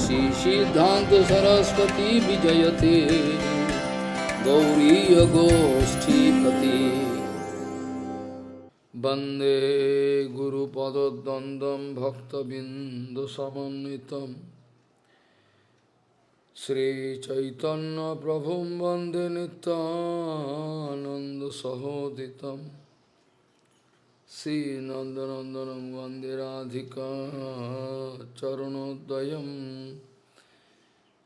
श्री सिद्धांत सरस्वती विजयते गौरीय गोष्ठीपति वंदे गुरुपद्वंद्वं भक्तबिंदुसमन्वितं श्रीचैतन्य प्रभुं वंदे नित्यानन्दसहोदितं श्रीनन्दनन्दनं वन्दे राधिका चरणोदयं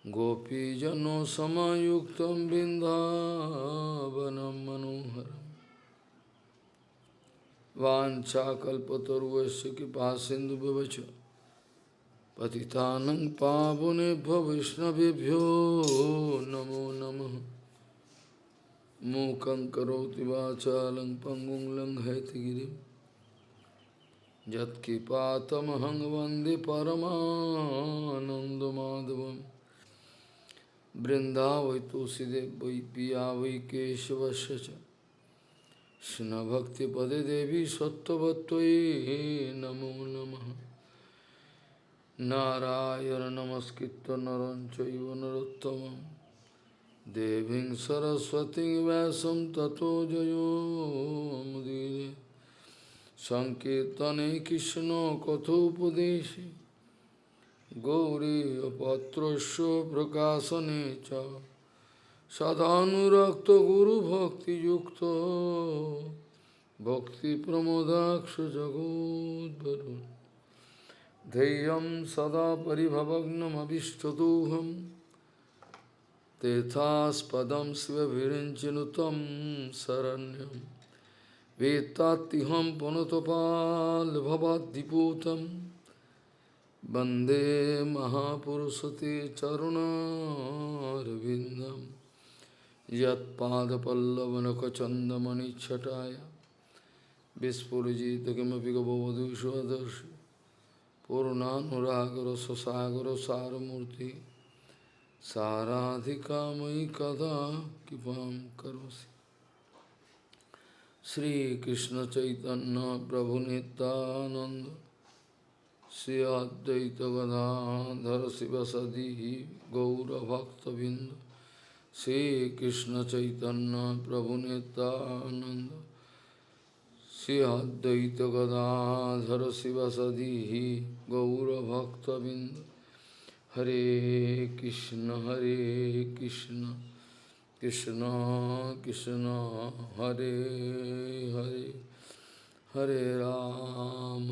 गोपीजनसमायुक्तं बिन्दावनं मनोहरम् वाञ्छाकल्पतरुश्च कृपासिन्धुभ्यश्च पतितानं पावनेभ्यो वैष्णवेभ्यो नमो नमः। मूकं करोति वाचालं पङ्गुं लङ्घयति गिरिं यत्कृपातमहं वन्दे परमानन्दमाधवं। वृन्दावै तुलसीदेव वै पिया वै केशवस्य च कृष्णभक्तिपदे देवी सत्त्ववत्त्वयि नमो नमः। नारायण नमस्कृत्य नरं चैव नरोत्तमं देवीं सरस्वतीं व्यासं ततो जयो मुदीरये। संकीर्तने कृष्ण कथोपदेशे गौरीपत्रस्य प्रकाशने च सदानुरक्त गुरुभक्तियुक्तो भक्तिप्रमोदाक्ष जगोद्वरुन् धैर्यं सदा परिभवग्नमभिष्टदोहं तीर्थास्पदं शिवविरिञ्चिनुतं शरण्यं वेत्तात्तिहं पुनतपाल्भवाद्दिपूतं वन्दे महापुरुषते चरुणारविन्दम् यत्पादपल्लवनखचन्दमणिच्छटाय विस्फुरिजित किमपि गभवधूष्वदर्शि पूर्णानुरागरससागरसारमूर्ति साराधिकामयि कदा कृपां करोसि। श्रीकृष्णचैतन्य प्रभुनित्यानन्द श्री अद्वैत गदाधर शिवसदि गौरभक्तबिंद श्री कृष्ण चैतन्य प्रभु नित्यानंद श्री अद्वैत गदाधर शिवसदि गौरभक्तबिंद। हरे कृष्ण कृष्ण कृष्ण हरे हरे हरे राम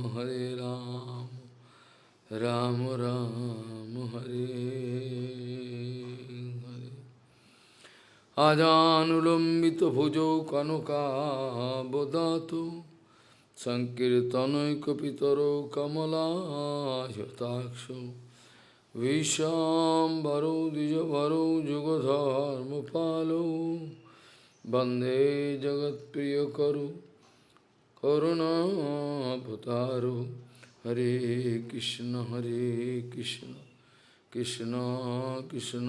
राम राम हरे हरे। आजानुलंबित भुजौ कनकाबदातु संकीर्तनैकपितरो कमलायताक्षौ विशाम्बरो द्विजभरो जुगधर्मपालो वन्दे जगत्प्रियकरो करुणाभतारो। हरे कृष्ण कृष्ण कृष्ण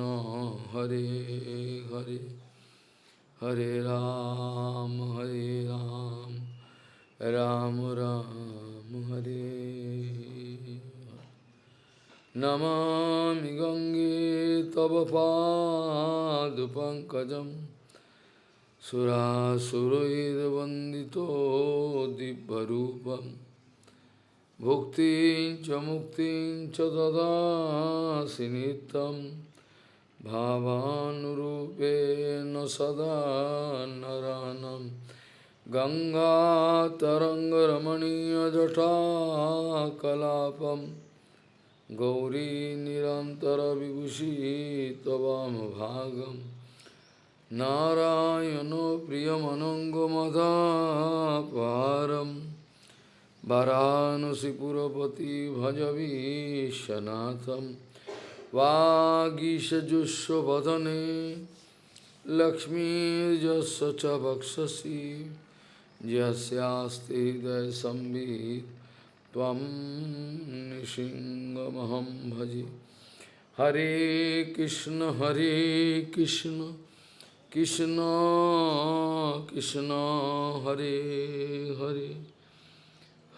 हरे हरे हरे राम राम राम हरे। नमामि गंगे तव पादपङ्कजं सुरासुरैर्वन्दितो दिव्यरूपम् भुक्तिं च मुक्तिं च ददासि नित्यं भावानुरूपेण सदा नरानं। गंगातरङ्गरमणीयजटाकलापं गौरी निरन्तरविभूषी त्ववामभागं। नारायणो प्रियमनङ्गमदापहारम् वाराणसीपुरपति भजवीशनाथं। वागीशजुष्वदने लक्ष्मीर्यस्य च वक्षसि यस्यास्ति हृदयसंवित् त्वं नृसिंहमहं भजे। हरे कृष्ण कृष्ण कृष्ण हरे हरे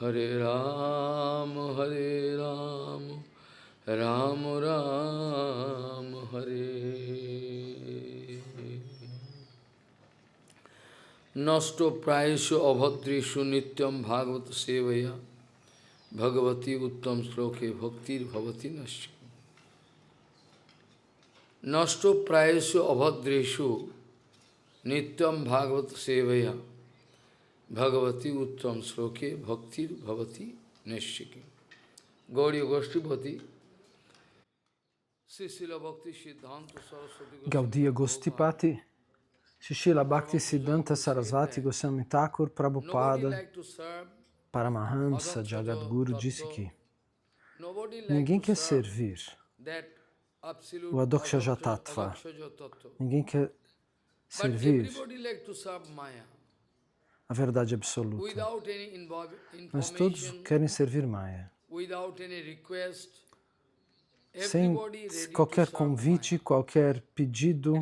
हरे Ram Ram Ram Hare. Nasto prayeshu abhadreshu nityam bhagavata sevaya bhagavati uttam sloke bhaktir bhavati nasya. Nasto prayeshu abhadreshu nityam bhagavata sevaya bhagavati uttam sloke bhaktir bhavati nasya. Gauriya Goshtipati Srila Bhakti Siddhanta Saraswati Gaudiya Goshtipati, Srila Bhakti Siddhanta Sarasvati Goswami Thakur Prabhupada Paramahamsa Jagadguru disse que ninguém quer servir o Adokshaya Tattva, ninguém quer servir a verdade absoluta, mas todos querem servir Maya. Sem qualquer convite, qualquer pedido,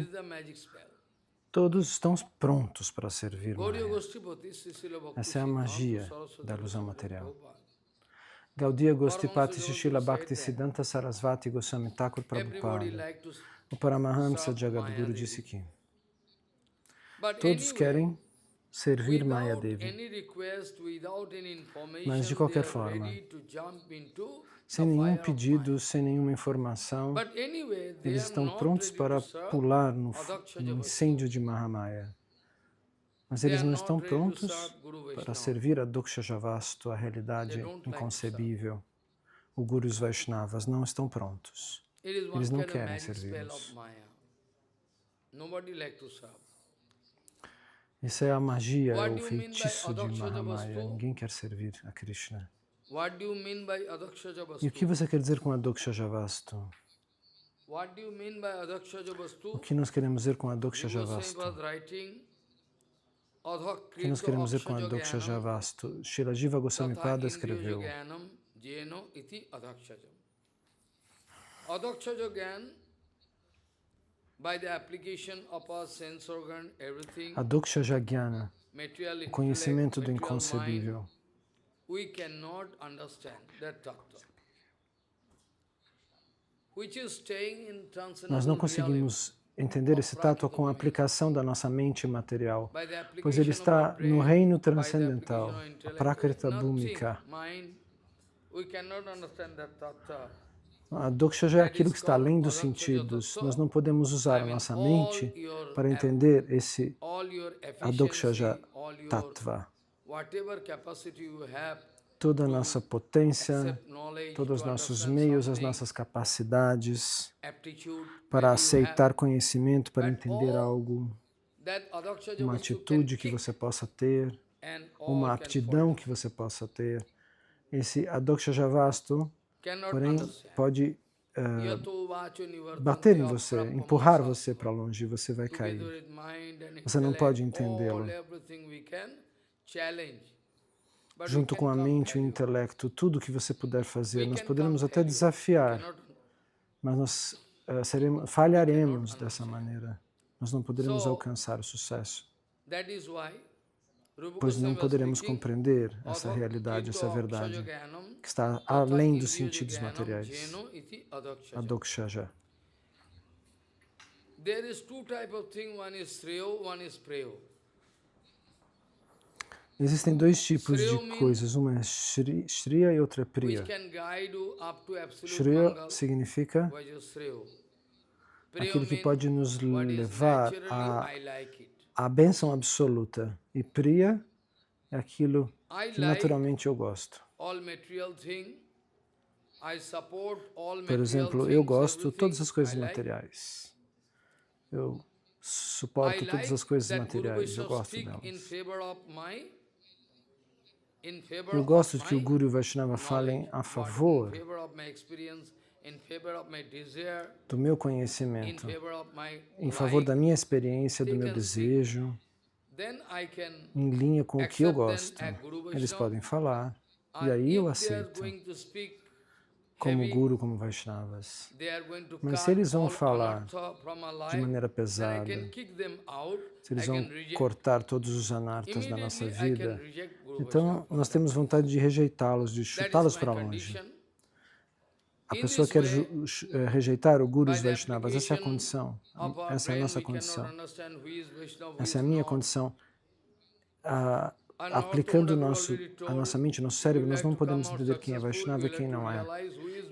todos estão prontos para servir Maya. Essa é a magia da ilusão material. Gaudiya Goshtipati Srila Bhakti Siddhanta Sarasvati Goswami Thakur Prabhupada, o Paramahamsa Jagadguru disse que todos querem servir Maya Devi, mas de qualquer forma, sem nenhum pedido, sem nenhuma informação, eles estão prontos para pular no incêndio de Mahamaya. Mas eles não estão prontos para servir a Dokshajavastu, a realidade inconcebível. O Guru e os Vaishnavas não estão prontos. Eles não querem servi-los. Essa é a magia, é o feitiço de Mahamaya. Ninguém quer servir a Krishna. E o que você quer dizer com a Dokshajavastu? O que nós queremos dizer com a Dokshajavastu? O que nós queremos dizer com a Dokshajavastu? Srila Jiva Goswami Pada escreveu: a Dokshaja Jnana, o conhecimento do inconcebível. Nós não conseguimos entender esse tattva com a aplicação da nossa mente material, pois ele está no reino transcendental, a Prakrita Bhumika. A Dokshaja é aquilo que está além dos sentidos. Nós não podemos usar a nossa mente para entender esse Adokshaja Tattva. Toda a nossa potência, todos os nossos meios, as nossas capacidades para aceitar conhecimento, para entender algo, uma atitude que você possa ter, uma aptidão que você possa ter. Esse Adokshajavastu, porém, pode bater em você, empurrar você para longe e você vai cair. Você não pode entendê-lo. Junto com a mente e o intelecto, tudo que você puder fazer, nós poderemos até desafiar, mas nós falharemos dessa maneira. Nós não poderemos alcançar o sucesso, pois não poderemos compreender essa realidade, essa verdade, que está além dos sentidos materiais. A Dokshaja. Existem dois tipos de coisas, uma é Shriya e outra é Priya. Shriya significa aquilo que pode nos levar à bênção absoluta. E Priya é aquilo que naturalmente eu gosto. Por exemplo, eu gosto de todas as coisas materiais. Eu suporto todas as coisas materiais, eu gosto delas. Eu gosto de que o Guru e o Vaishnava falem a favor do meu conhecimento, em favor da minha experiência, do meu desejo, em linha com o que eu gosto. Eles podem falar, e aí eu aceito, como Guru, como Vaishnavas. Mas se eles vão falar de maneira pesada, se eles vão cortar todos os anartas da nossa vida, então nós temos vontade de rejeitá-los, de chutá-los para longe. a pessoa quer rejeitar o Guru dos Vaishnavas. Essa é a condição. Essa é a nossa condição. Essa é a minha condição. Aplicando a nossa mente, nosso cérebro, nós não podemos entender quem é Vaishnava e quem não é.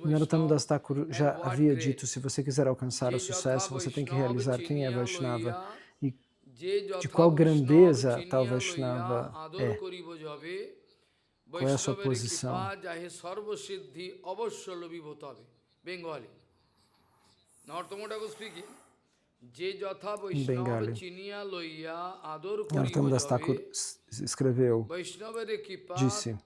Narottam Das Thakur já havia dito, se você quiser alcançar o sucesso, você tem que realizar quem é Vaishnava e de qual grandeza tal Vaishnava é. Qual é a sua posição? Em Bengali. Narottam Das Thakur escreveu, disse,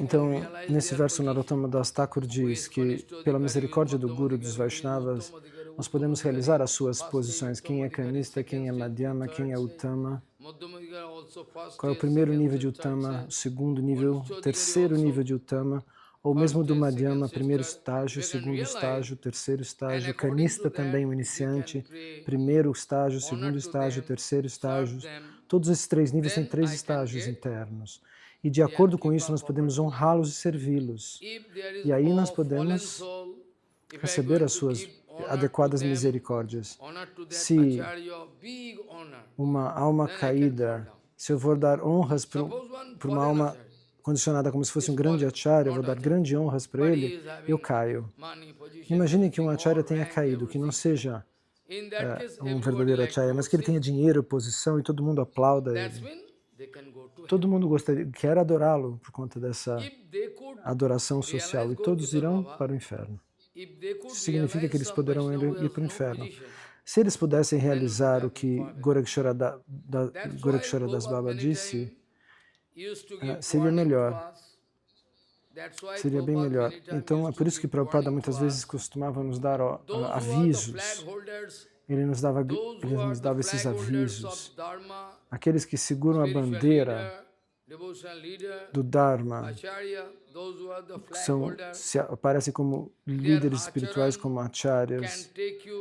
então, nesse verso, Narottam Das Thakur diz que, pela misericórdia do Guru dos Vaishnavas, nós podemos realizar as suas posições. Quem é Kanista, quem é Madhyama, quem é Uttama, qual é o primeiro nível de Uttama, o segundo nível, o terceiro nível de Uttama, ou mesmo do Madhyama, primeiro estágio, segundo estágio, terceiro estágio, Kanista também, o iniciante, primeiro estágio, segundo estágio, terceiro estágio. Todos esses três níveis têm três estágios internos. E de acordo com isso, nós podemos honrá-los e servi-los. E aí nós podemos receber as suas adequadas misericórdias. Se uma alma caída, se eu vou dar honras para uma alma condicionada como se fosse um grande acharya, eu vou dar grandes honras para ele, eu caio. Imagine que um acharya tenha caído, que não seja um verdadeiro acharya, mas que ele tenha dinheiro, posição e todo mundo aplauda ele. Todo mundo quer adorá-lo por conta dessa adoração social e todos irão para o inferno. Isso significa que eles poderão ir para o inferno. Se eles pudessem realizar o que Gorakshara Das Baba disse, seria melhor. Seria bem melhor. Então, é por isso que Prabhupada muitas vezes costumava nos dar avisos. Ele nos dava esses avisos. Aqueles que seguram a bandeira do Dharma aparecem como líderes espirituais, como acharyas.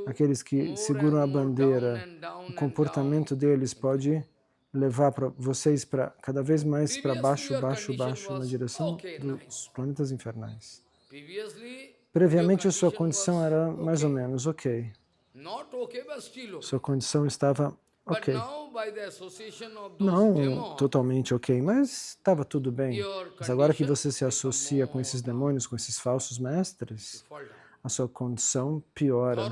Aqueles que seguram a bandeira, o comportamento deles pode levar vocês cada vez mais para baixo, na direção dos planetas infernais. Previamente, a sua condição era mais ou menos ok. Sua condição estava ok. Não totalmente ok, mas estava tudo bem. Mas agora que você se associa com esses demônios, com esses falsos mestres, a sua condição piora.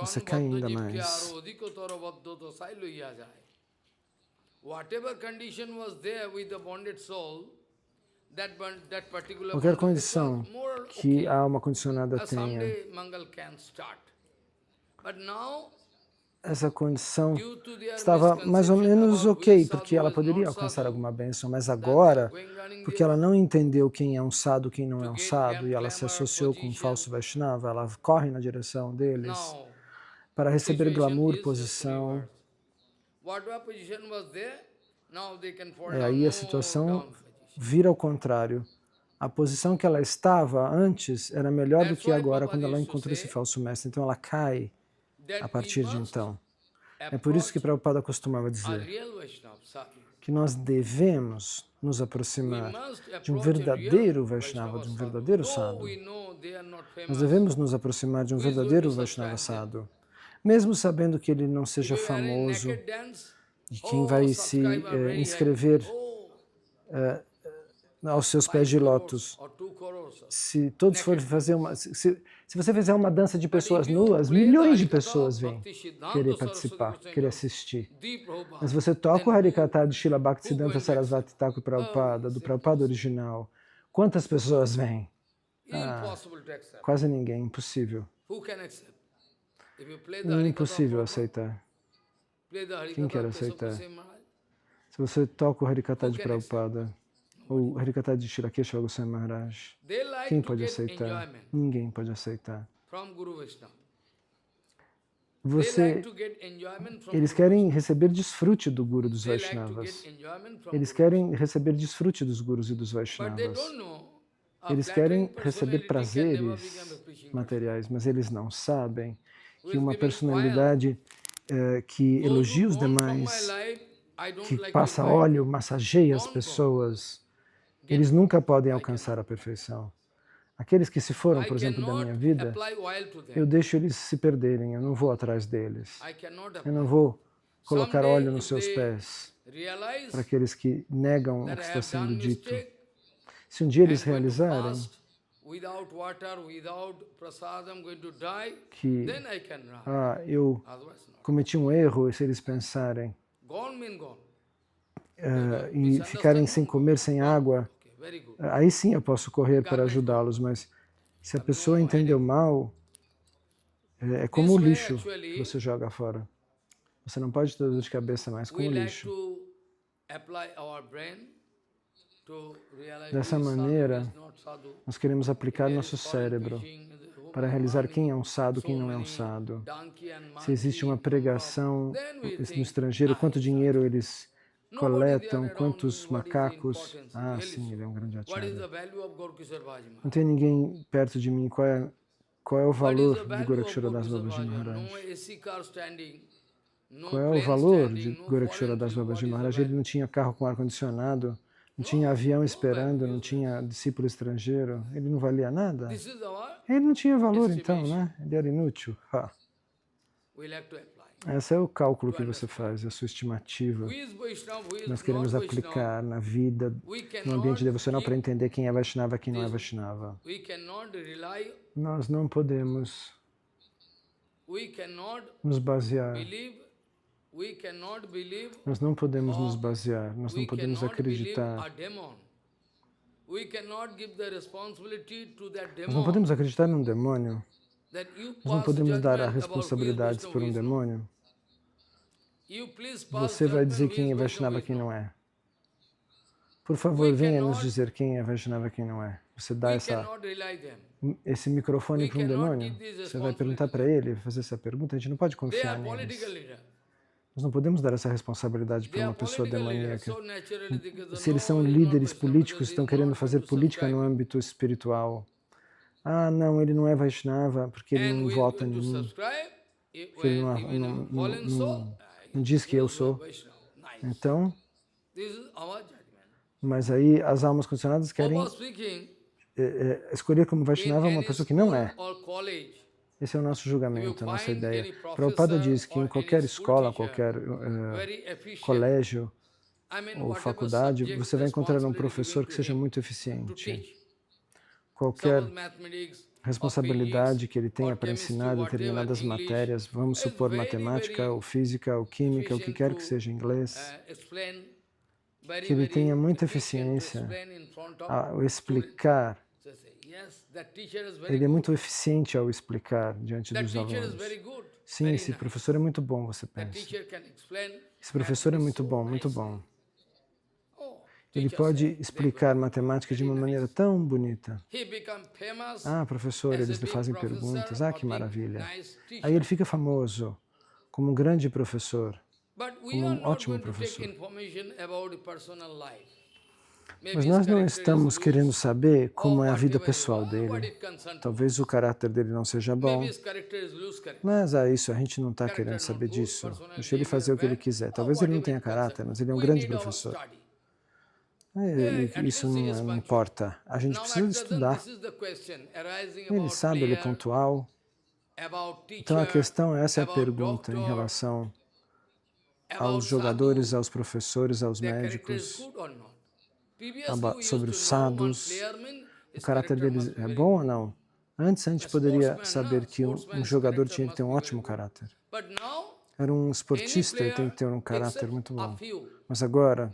Você cai ainda mais. Qualquer condição que a alma condicionada tenha, essa condição estava mais ou menos ok, porque ela poderia alcançar alguma bênção, mas agora, porque ela não entendeu quem é um sadhu, quem não é um sadhu, e ela se associou com um falso Vaishnava, ela corre na direção deles para receber glamour, posição. Aí a situação vira ao contrário. A posição que ela estava antes era melhor do que agora, quando ela encontrou esse falso mestre. Então ela cai a partir de então. É por isso que Prabhupada costumava dizer que nós devemos nos aproximar de um verdadeiro Vaishnava, de um verdadeiro sadhu. Nós devemos nos aproximar de um verdadeiro Vaishnava sadhu, mesmo sabendo que ele não seja famoso, e quem vai se inscrever aos seus pés de lótus. Se todos forem fazer se você fizer uma dança de pessoas nuas, milhões de pessoas vêm querer participar, querer assistir. Mas se você toca o Harikatha de Srila Bhaktisiddhanta Sarasvati Thakur Prabhupada, do Prabhupada original, quantas pessoas vêm? Quase ninguém, impossível. Impossível aceitar. Quem quer aceitar? Se você toca o Harikatha de Prabhupada, ou Harikatha de Srila Keshava Goswami Maharaj, quem pode aceitar? Ninguém pode aceitar. Eles querem receber desfrute do Guru dos Vaishnavas. Eles querem receber desfrute dos Gurus e dos Vaishnavas. Eles querem receber prazeres materiais, mas eles não sabem que uma personalidade que elogia os demais, que passa óleo, massageia as pessoas, eles nunca podem alcançar a perfeição. Aqueles que se foram, por exemplo, da minha vida, eu deixo eles se perderem, eu não vou atrás deles. Eu não vou colocar óleo nos seus pés para aqueles que negam o que está sendo dito. Se um dia eles realizarem que eu cometi um erro, e se eles pensarem e ficarem sem comer, sem água, aí sim eu posso correr para ajudá-los, mas se a pessoa entendeu mal, é como o lixo que você joga fora. Você não pode ter dor de cabeça mais com o lixo. Dessa maneira, nós queremos aplicar nosso cérebro para realizar quem é um sadhu, quem não é um sadhu. Se existe uma pregação no estrangeiro, quanto dinheiro eles coletam, quantos macacos. Ah, sim, ele é um grande acharya. Não tem ninguém perto de mim. Qual é o valor de Gorakshara Das Babaji Maharaj? Qual é o valor de Gorakshara Das Babaji Maharaj? Ele não tinha carro com ar-condicionado, não tinha avião esperando, não tinha discípulo estrangeiro. Ele não valia nada? Ele não tinha valor então, né? Ele era inútil. Esse é o cálculo que você faz, a sua estimativa. Nós queremos aplicar na vida, no ambiente devocional, para entender quem é Vaishnava e quem não é Vaishnava. Nós não podemos nos basear. Nós não podemos nos basear, nós não podemos acreditar. Nós não podemos acreditar num demônio. Nós não podemos dar a responsabilidade por um demônio. Você vai dizer quem é Vaishnava e quem não é. Por favor, venha nos dizer quem é Vaishnava e quem não é. Você dá esse microfone para um demônio? Você vai perguntar para ele, fazer essa pergunta? A gente não pode confiar neles. Nós não podemos dar essa responsabilidade para uma pessoa demoníaca. Se eles são líderes políticos, estão querendo fazer política no âmbito espiritual. Ah, não, ele não é Vaishnava porque ele não vota em mim. Porque ele não diz que eu sou. Então, mas aí as almas condicionadas querem escolher como Vaishnava uma pessoa que não é. Esse é o nosso julgamento, a nossa ideia. Prabhupada diz que em qualquer escola, qualquer colégio ou faculdade, você vai encontrar um professor que seja muito eficiente. Qualquer responsabilidade que ele tenha para ensinar determinadas matérias, vamos supor matemática, ou física, ou química, o que quer que seja inglês, que ele tenha muita eficiência ao explicar. Ele é muito eficiente ao explicar diante dos alunos. Sim, esse professor é muito bom, você pensa. Esse professor é muito bom, muito bom. Ele pode explicar matemática de uma maneira tão bonita. Ah, professor, eles lhe fazem perguntas. Ah, que maravilha. Aí ele fica famoso como um grande professor, como um ótimo professor. Mas nós não estamos querendo saber como é a vida pessoal dele. Talvez o caráter dele não seja bom. Mas isso, a gente não está querendo saber disso. Deixa ele fazer o que ele quiser. Talvez ele não tenha caráter, mas ele é um grande professor. Isso não importa. A gente precisa estudar. Ele sabe, ele é pontual. Então a questão, essa é a pergunta em relação aos jogadores, aos professores, aos médicos, sobre os sadhus. O caráter deles é bom ou não? Antes a gente poderia saber que um jogador tinha que ter um ótimo caráter. Era um esportista e tem que ter um caráter muito bom. Mas agora,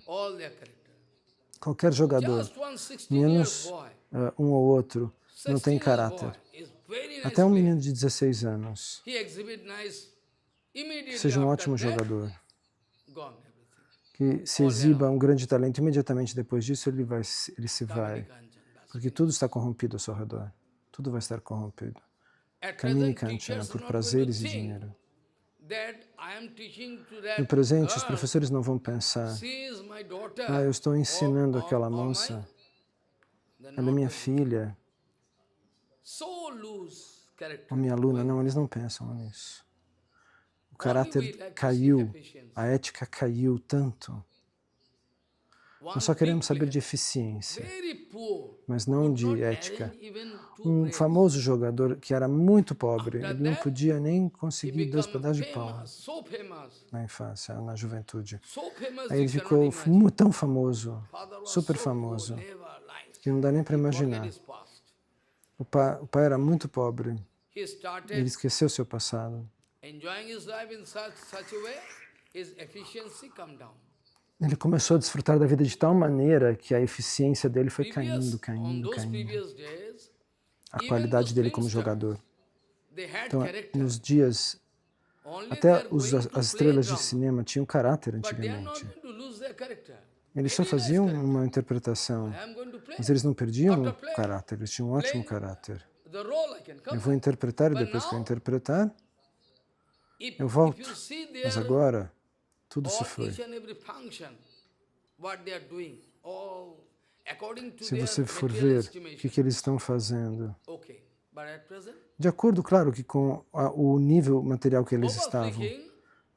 qualquer jogador, menos um ou outro, não tem caráter. Até um menino de 16 anos, que seja um ótimo jogador, que se exiba um grande talento, imediatamente depois disso ele se vai, porque tudo está corrompido ao seu redor, tudo vai estar corrompido. Kamini Kanchana, por prazeres e dinheiro. No presente, os professores não vão pensar, eu estou ensinando aquela moça, ela é minha filha, ou minha aluna. Não, eles não pensam nisso. caráter caiu, a ética caiu tanto. Nós só queremos saber de eficiência, mas não de ética. Um famoso jogador que era muito pobre, ele não podia nem conseguir 2 pedaços de pão na infância, na juventude. Aí ele ficou tão famoso, super famoso, que não dá nem para imaginar. O pai era muito pobre, ele esqueceu seu passado. Ele começou a desfrutar da vida de tal maneira que a eficiência dele foi caindo. A qualidade dele como jogador. Então, nos dias, até as estrelas de cinema tinham caráter antigamente. Eles só faziam uma interpretação, mas eles não perdiam o caráter, eles tinham um ótimo caráter. Eu vou interpretar e depois que eu interpretar, eu volto. Mas agora, tudo se foi. Se você for ver o que eles estão fazendo, de acordo, claro, que com o nível material que eles estavam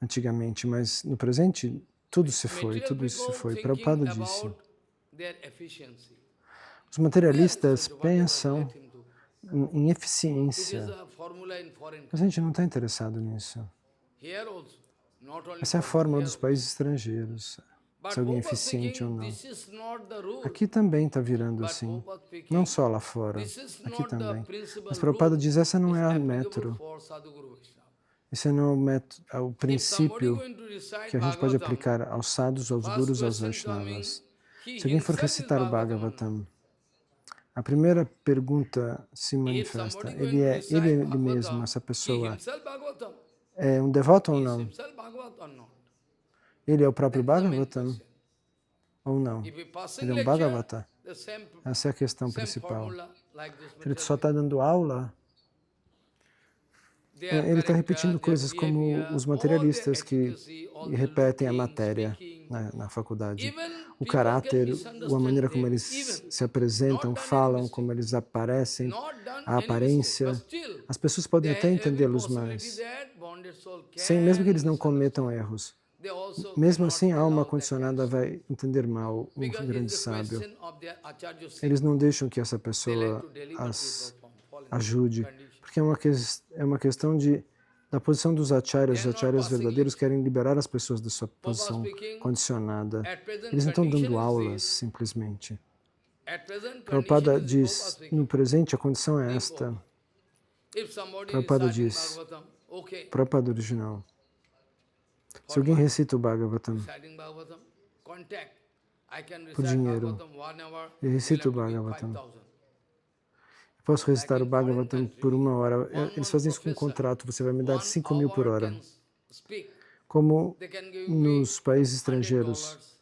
antigamente, mas no presente, tudo se foi, tudo isso se foi. Prabhupada disse, os materialistas pensam em eficiência, mas a gente não está interessado nisso. Essa é a fórmula dos países estrangeiros, se alguém é eficiente ou não. Aqui também está virando assim, não só lá fora, aqui também. Mas Prabhupada diz, essa não é a método. Esse não é o princípio que a gente pode aplicar aos sadhus, aos gurus, aos Vaishnavas. Se alguém for recitar o Bhagavatam, a primeira pergunta se manifesta, ele mesmo, essa pessoa, é um devoto ou não? Ele é o próprio Bhagavatam ou não? Ele é um Bhagavata? Essa é a questão principal. Ele só está dando aula, ele está repetindo coisas como os materialistas que repetem a matéria na faculdade. O caráter, a maneira como eles se apresentam, falam, como eles aparecem, a aparência. As pessoas podem até entendê-los mais, mesmo que eles não cometam erros. Mesmo assim, a alma condicionada vai entender mal um grande sábio. Eles não deixam que essa pessoa as ajude, porque é uma questão da posição dos acharyas. Os acharyas verdadeiros querem liberar as pessoas da sua posição condicionada. Eles não estão dando aulas, simplesmente. Prabhupada diz, no presente a condição é esta. Prabhupada diz, Prabhupada original, se alguém recita o Bhagavatam por dinheiro, e recita o Bhagavatam, eu posso recitar o Bhagavatam por 1 hora, eles fazem isso com um contrato, você vai me dar 5.000 por hora. Como nos países estrangeiros,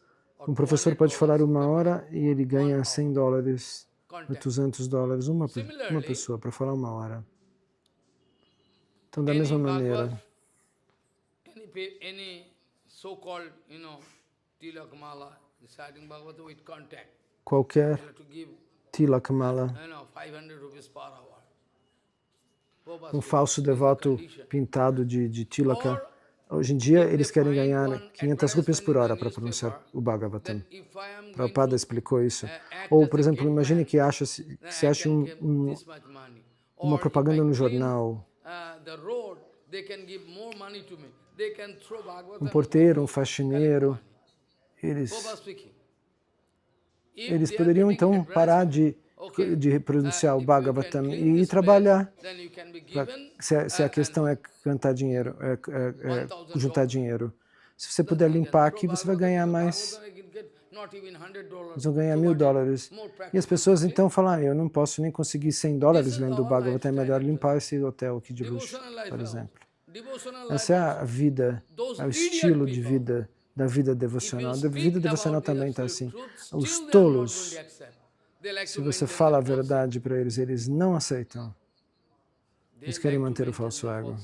um professor pode falar 1 hora e ele ganha $100, $200, uma pessoa para falar 1 hora. Então, da mesma maneira, qualquer Tilakamala, um falso devoto pintado de Tilaka, hoje em dia eles querem ganhar 500 rupias por hora para pronunciar o Bhagavatam. Prabhupada explicou isso. Ou, por exemplo, imagine que se ache uma propaganda no jornal, um porteiro, um faxineiro, eles poderiam então parar de pronunciar o Bhagavatam e trabalhar. Se a questão é cantar dinheiro, juntar dinheiro. Se você puder limpar aqui, você vai ganhar mais. Eles vão ganhar $1.000. E as pessoas então falam, eu não posso nem conseguir $100 lendo o Bhagavatam, é melhor limpar esse hotel aqui de luxo, por exemplo. Essa é a vida, é o estilo de vida da vida devocional. A vida devocional também está assim. Os tolos, se você fala a verdade para eles, eles não aceitam. Eles querem manter o falso ego.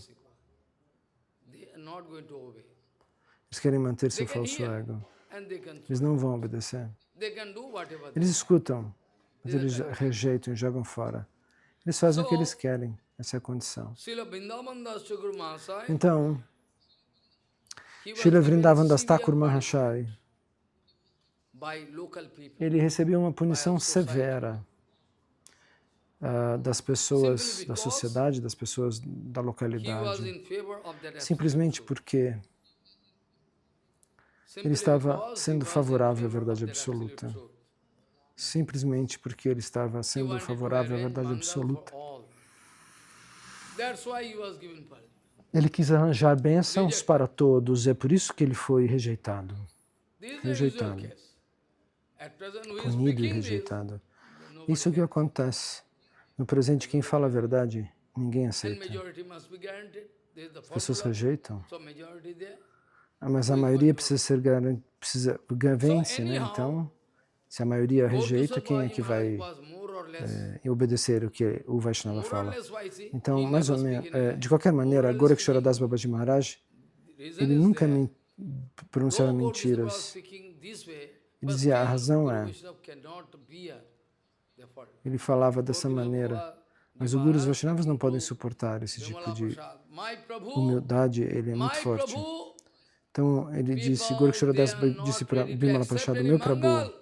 Eles querem manter seu falso ego. Eles não vão obedecer. Eles escutam, mas eles rejeitam e jogam fora. Eles fazem o que eles querem. Essa é a condição. Então, Srila Vrindavan Das Thakur Mahashaya, ele recebeu uma punição severa das pessoas da sociedade, das pessoas da localidade, simplesmente porque ele estava sendo favorável à verdade absoluta. Simplesmente porque ele estava sendo favorável à verdade absoluta. Ele quis arranjar bênçãos para todos, é por isso que ele foi rejeitado. Punido e rejeitado. Isso que acontece. No presente, quem fala a verdade, ninguém aceita. As pessoas rejeitam. Mas a maioria precisa vence, né? Então, se a maioria rejeita, quem é que vai obedecer o que o Vaishnava fala? Então, mais ou menos, de qualquer maneira, Gorakshara Das Babaji Maharaj, ele nunca pronunciava mentiras. Ele dizia, a razão é... Ele falava dessa maneira, mas os Gurus Vaishnavas não podem suportar esse tipo de humildade, ele é muito forte. Então, ele disse, Gorakshara Das disse para Bimala Prasad, meu Prabhu,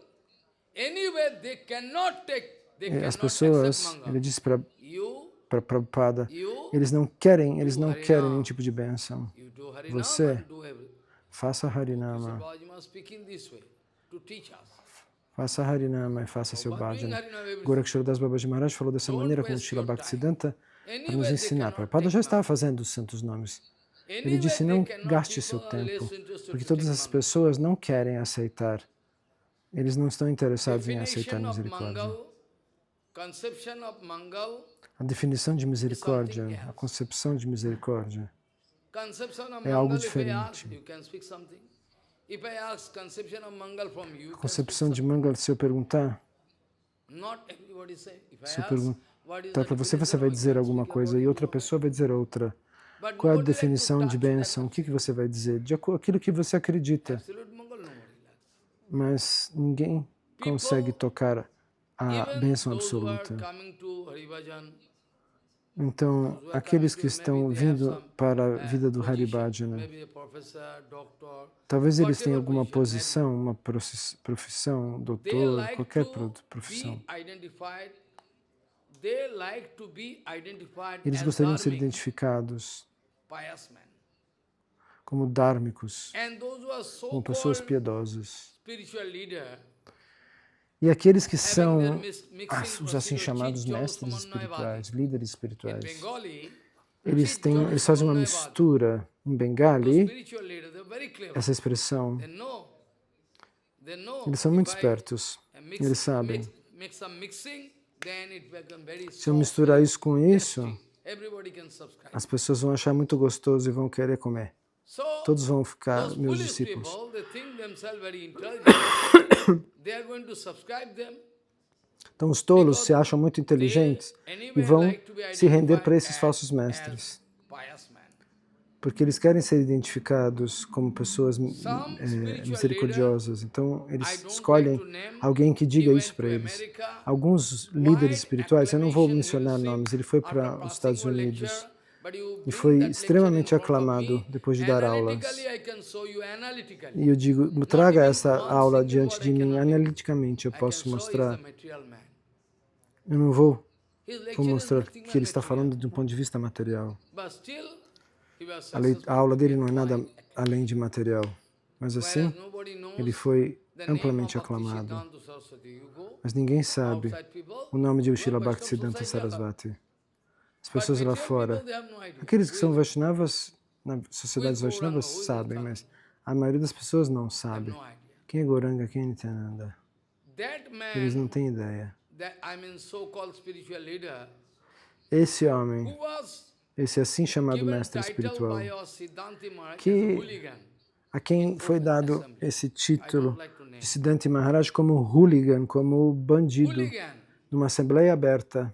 as pessoas, ele disse para Prabhupada, eles não querem nenhum tipo de bênção. Você, faça Harinama. Faça Harinama e faça seu bhajana. Gorakshara Das Babaji Maharaj falou dessa maneira com o Srila Bhaktisiddhanta para nos ensinar. Prabhupada já estava fazendo os santos nomes. Ele disse, não gaste seu tempo, porque todas as pessoas não querem aceitar. Eles não estão interessados em aceitar misericórdia. A definição de misericórdia, a concepção de misericórdia é algo diferente. A concepção de Mangal, se eu perguntar para você, você vai dizer alguma coisa e outra pessoa vai dizer outra. Qual é a definição de bênção? O que você vai dizer? De aquilo que você acredita. Mas ninguém consegue tocar a bênção absoluta. Então, aqueles que estão vindo para a vida do Haribhajana, talvez eles tenham alguma posição, uma profissão, doutor, qualquer profissão. Eles gostariam de ser identificados como dharmicos, como pessoas piedosas. E aqueles que são os assim chamados mestres espirituais, líderes espirituais, eles fazem uma mistura em Bengali, essa expressão. Eles são muito espertos, eles sabem. Se eu misturar isso com isso, as pessoas vão achar muito gostoso e vão querer comer. Todos vão ficar meus discípulos. Então os tolos se acham muito inteligentes e vão se render para esses falsos mestres. Porque eles querem ser identificados como pessoas misericordiosas. Então eles escolhem alguém que diga isso para eles. Alguns líderes espirituais, eu não vou mencionar nomes, ele foi para os Estados Unidos e foi extremamente aclamado depois de dar aulas. E eu digo, traga essa aula diante de mim, analiticamente eu posso mostrar. Eu não vou mostrar que ele está falando de um ponto de vista material. A aula dele não é nada além de material. Mas assim, ele foi amplamente aclamado. Mas ninguém sabe o nome de Srila Bhaktisiddhanta Sarasvati. As pessoas lá fora, aqueles que são Vaishnavas, na sociedade Vaishnavas, sabem, mas a maioria das pessoas não sabe. Quem é Gauranga, quem é Nityananda? Eles não têm ideia. Esse homem, esse assim chamado mestre espiritual, a quem foi dado esse título de Siddhanti Maharaj como hooligan, como bandido, numa assembleia aberta.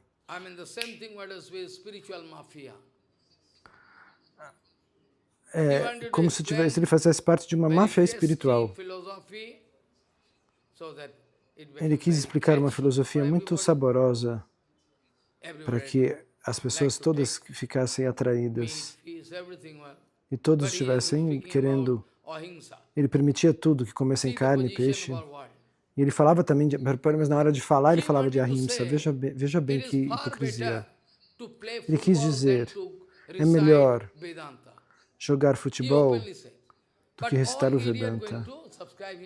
É como se ele fizesse parte de uma máfia espiritual. Ele quis explicar uma filosofia muito saborosa para que as pessoas todas ficassem atraídas e todos estivessem querendo Ele permitia tudo, que comessem carne e peixe. E ele falava também, mas na hora de falar ele falava de ahimsa. Veja bem que hipocrisia. Ele quis dizer, é melhor jogar futebol do que recitar o Vedanta.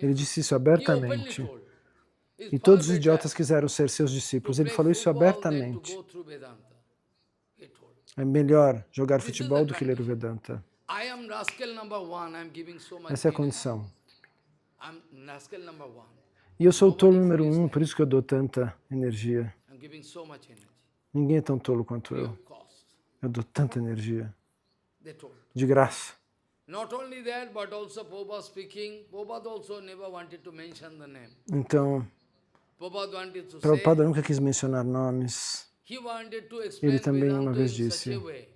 Ele disse isso abertamente. E todos os idiotas quiseram ser seus discípulos. Ele falou isso abertamente. É melhor jogar futebol do que ler o Vedanta. Essa é a condição. E eu sou o tolo número 1, por isso que eu dou tanta energia. Ninguém é tão tolo quanto eu. Eu dou tanta energia. De graça. Então, Prabhupada nunca quis mencionar nomes. Ele também uma vez disse, ele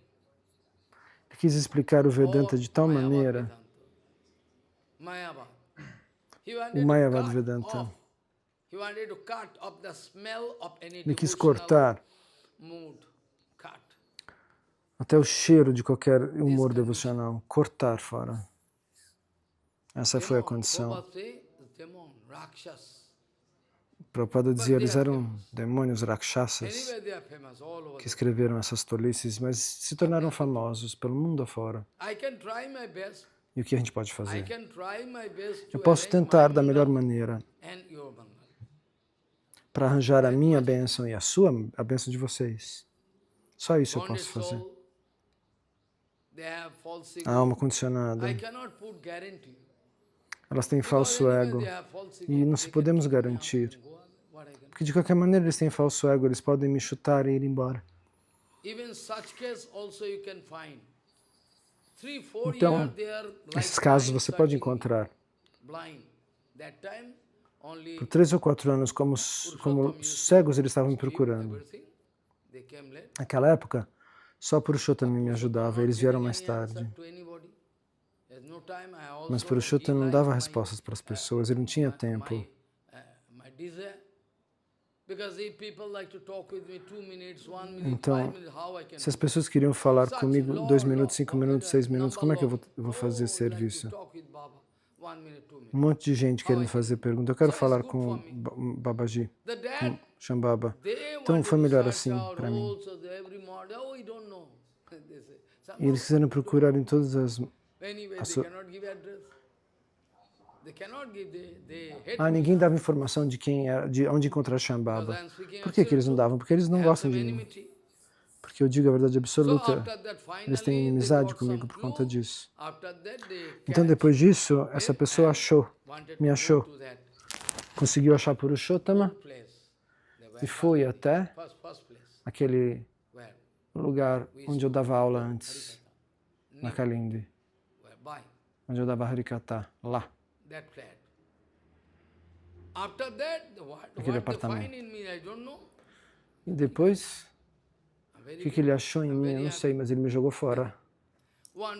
quis explicar o Vedanta de tal maneira, o Mayavad Vedanta, ele quis cortar até o cheiro de qualquer humor devocional, cortar fora. Essa foi a condição. Prabhupada dizia, eles eram demônios rakshasas que escreveram essas tolices, mas se tornaram famosos pelo mundo afora. E o que a gente pode fazer? Eu posso tentar da melhor maneira para arranjar a minha bênção e a bênção de vocês. Só isso eu posso fazer. A alma condicionada, elas têm falso ego e não se podemos garantir. Porque de qualquer maneira eles têm falso ego, eles podem me chutar e ir embora. Então, esses casos você pode encontrar. Por 3 ou 4 anos, como cegos, eles estavam me procurando. Naquela época, só Purushottam me ajudava, eles vieram mais tarde. Mas Purushottam não dava respostas para as pessoas, ele não tinha tempo. Então, se as pessoas queriam falar comigo 2 minutos, 5 minutos, 6 minutos, como é que eu vou fazer serviço? Um monte de gente querendo fazer pergunta. Eu quero falar com o Babaji, com Shambhava. Então foi melhor assim para mim. E eles quiseram procurar em todas as... ninguém dava informação de quem era, de onde encontrar Shambhava. Por que eles não davam? Porque eles não gostam de mim. Porque eu digo a verdade absoluta. Eles têm inimizade comigo por conta disso. Então, depois disso, essa pessoa me achou. Conseguiu achar Purushottama e foi até aquele lugar onde eu dava aula antes, na Kalindi, onde eu dava Harikata, lá. Aquele apartamento. E depois, o que ele achou em mim, eu não sei, mas ele me jogou fora.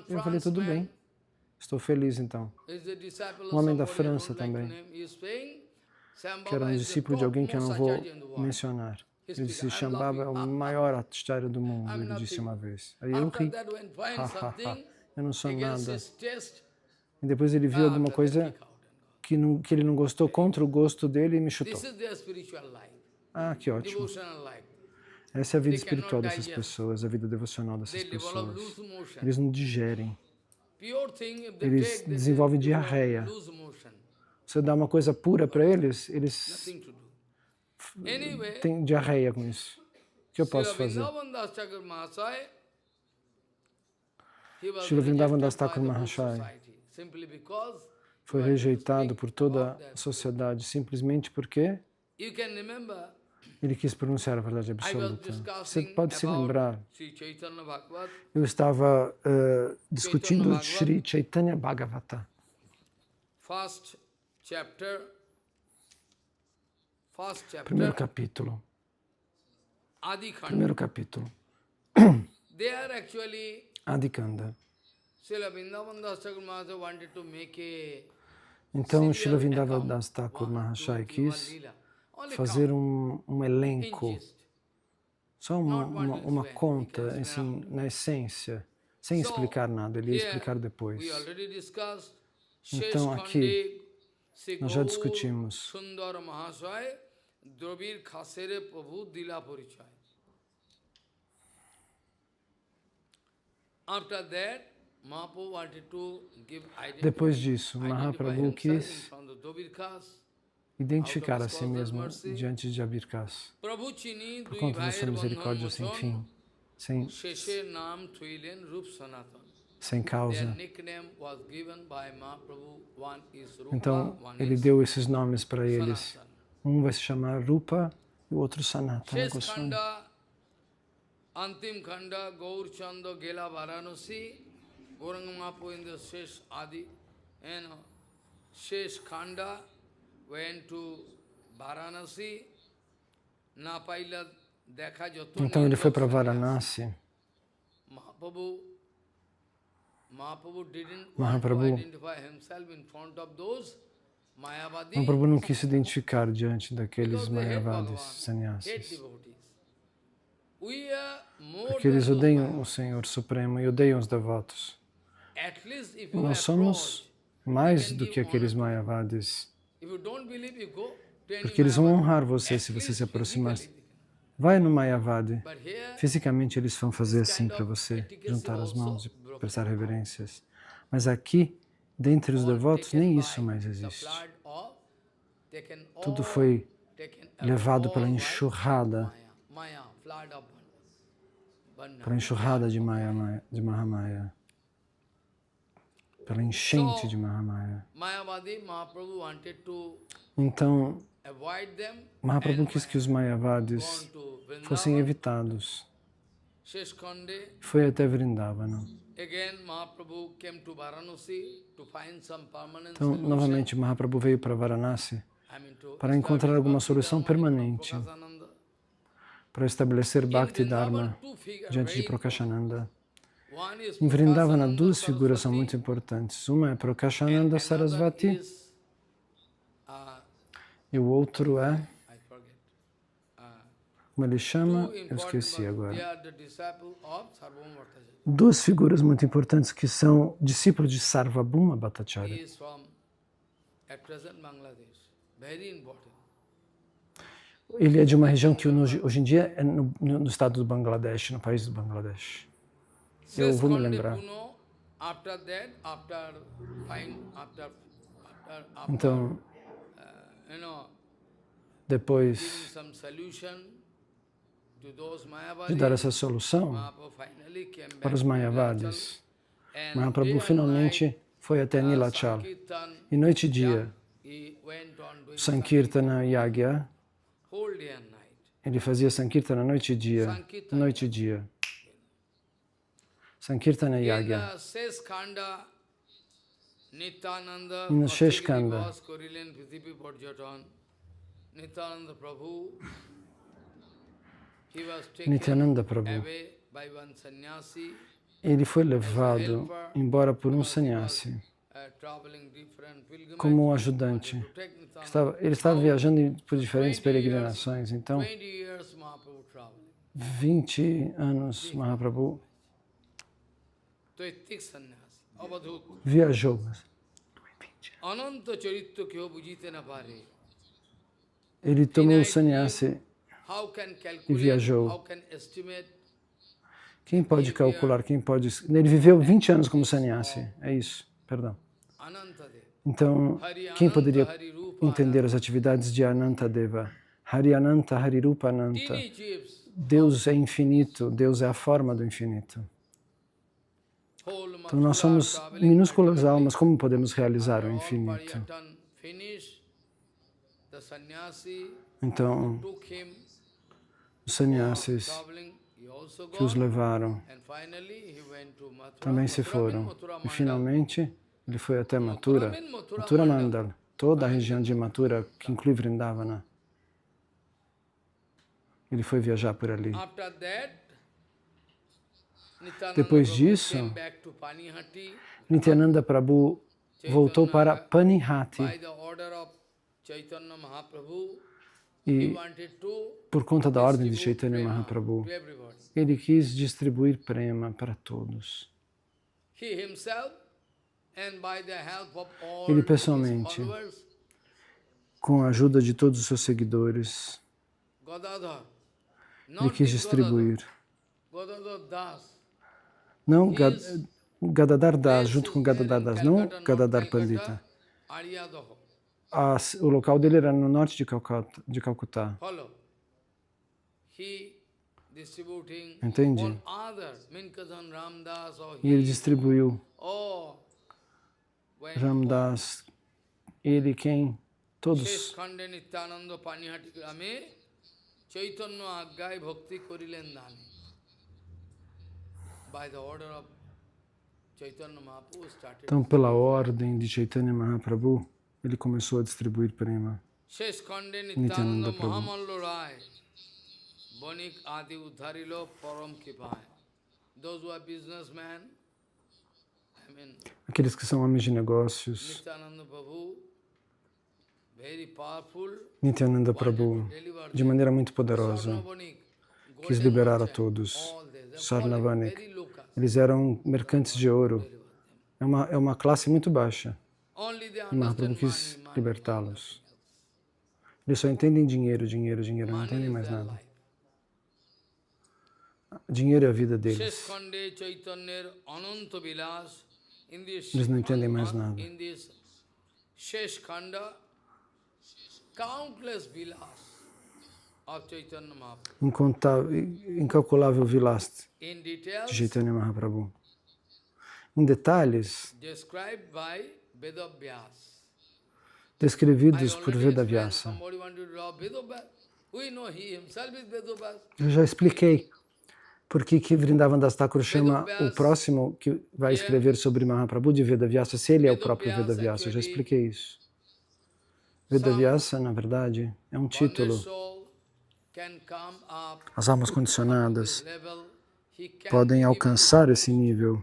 Eu falei, tudo bem, estou feliz então. Um homem da França também, que era um discípulo de alguém que eu não vou mencionar. Ele disse, Shambhava é o maior acharya do mundo, ele disse uma vez. Aí eu ri, eu não sou nada. E depois ele viu alguma coisa que ele não gostou, contra o gosto dele, e me chutou. Ah, que ótimo. Essa é a vida espiritual dessas pessoas, a vida devocional dessas pessoas. Eles não digerem. Eles desenvolvem diarreia. Você dá uma coisa pura para eles, eles têm diarreia com isso. O que eu posso fazer? Srila Vrindavan Das Thakur Mahashaya foi rejeitado por toda a sociedade simplesmente porque ele quis pronunciar a verdade absoluta. Você pode se lembrar, eu estava discutindo Sri Chaitanya Bhagavata. Primeiro capítulo. Adikanda. Então, Srila Vrindavan Das Thakur Mahashaya quis fazer um elenco, só uma conta, assim, na essência, sem explicar nada, ele ia explicar depois. Então aqui nós já discutimos. Depois disso, Mahaprabhu quis identificar a si mesmo diante de Abirkas, por conta da sua misericórdia sem fim, sem causa. Então, ele deu esses nomes para eles. Um vai se chamar Rupa e o outro Sanatana Goswami. Antim Khanda Gaur Chanda Gela Varanasi Gauranga Mahaprabhu in the Shesh Adi, Shesh Khanda went to Varanasi, Napaila Dekha Joto. Então ele foi para Varanasi. Mahaprabhu didn't want to identify himself in front of those Mayavadis. Mahaprabhu não quis se identificar diante daqueles Mayavadis, sannyasis. Porque eles odeiam o Senhor Supremo e odeiam os devotos. Nós somos mais do que aqueles Mayavadis. Porque eles vão honrar você se você se aproximar. Vai no Mayavadi. Fisicamente eles vão fazer assim para você, juntar as mãos e prestar reverências. Mas aqui, dentre os devotos, nem isso mais existe. Tudo foi levado pela enxurrada de Mahamaya, pela enchente de Mahamaya. Então, Mahaprabhu quis que os Mayavadis fossem evitados. Foi até Vrindavana. Então, novamente, Mahaprabhu veio para Varanasi para encontrar alguma solução permanente, para estabelecer Bhakti Dharma diante de Prakashananda. Em Vrindavana, duas figuras são muito importantes. Uma é Prakashananda Sarasvati e o outro é, como ele chama, eu esqueci agora. Duas figuras muito importantes que são discípulos de Sarvabhauma Bhattacharya. Ele é de uma região que hoje em dia é no estado do Bangladesh, no país do Bangladesh. Eu vou me lembrar. Então, depois de dar essa solução para os Mayavadis, Mahaprabhu finalmente foi até Nilachal. E noite e dia, Sankirtana Yagya, ele fazia Sankirtana noite e dia, noite e dia. Sankirtana Yagya. E no Sheshkanda, Nityananda Prabhu, ele foi levado embora por um sannyasi, como um ajudante. Ele estava viajando por diferentes peregrinações, então 20 anos Mahaprabhu viajou. Ele tomou o sannyasi e viajou. Quem pode calcular, quem pode... Ele viveu 20 anos como sannyasi, é isso, perdão. Então, quem poderia entender as atividades de Anantadeva? Hari Ananta, Hari Rupa Ananta. Deus é infinito, Deus é a forma do infinito. Então, nós somos minúsculas almas, como podemos realizar o infinito? Então, os sannyasis que os levaram também se foram. E, finalmente, ele foi até Mathura, Mathura Mandal, toda a região de Mathura, que inclui Vrindavana. Ele foi viajar por ali. Depois disso, Nityananda Prabhu voltou para Panihati. E, por conta da ordem de Chaitanya Mahaprabhu, ele quis distribuir prema para todos. Ele pessoalmente, com a ajuda de todos os seus seguidores, ele quis distribuir. Não Gadadhar Das, junto com Gadadhar Das, não Gadadhar Pandita. O local dele era no norte de Calcutá. Entende? E ele distribuiu. Ramdas, ele quem? Todos. Então, pela ordem de Chaitanya Mahaprabhu, ele começou a distribuir prema. Nityananda Prabhu. Aqueles que são homens de negócios, Nityananda Prabhu, de maneira muito poderosa, quis liberar a todos. Sarnavanik, eles eram mercantes de ouro. É uma classe muito baixa. E Mahaprabhu quis libertá-los. Eles só entendem dinheiro, dinheiro, dinheiro, não entendem mais nada. Dinheiro é a vida deles. Eles não entendem mais nada. Incalculável vilas de Chaitanya Mahaprabhu. Em detalhes, descrevidos por Vedavyasa. Eu já expliquei por que Vrindavan Das Thakur chama o próximo que vai escrever sobre Mahaprabhu de Vedavyasa, se ele é o próprio Vedavyasa. Eu já expliquei isso. Vedavyasa, na verdade, é um título. As almas condicionadas podem alcançar esse nível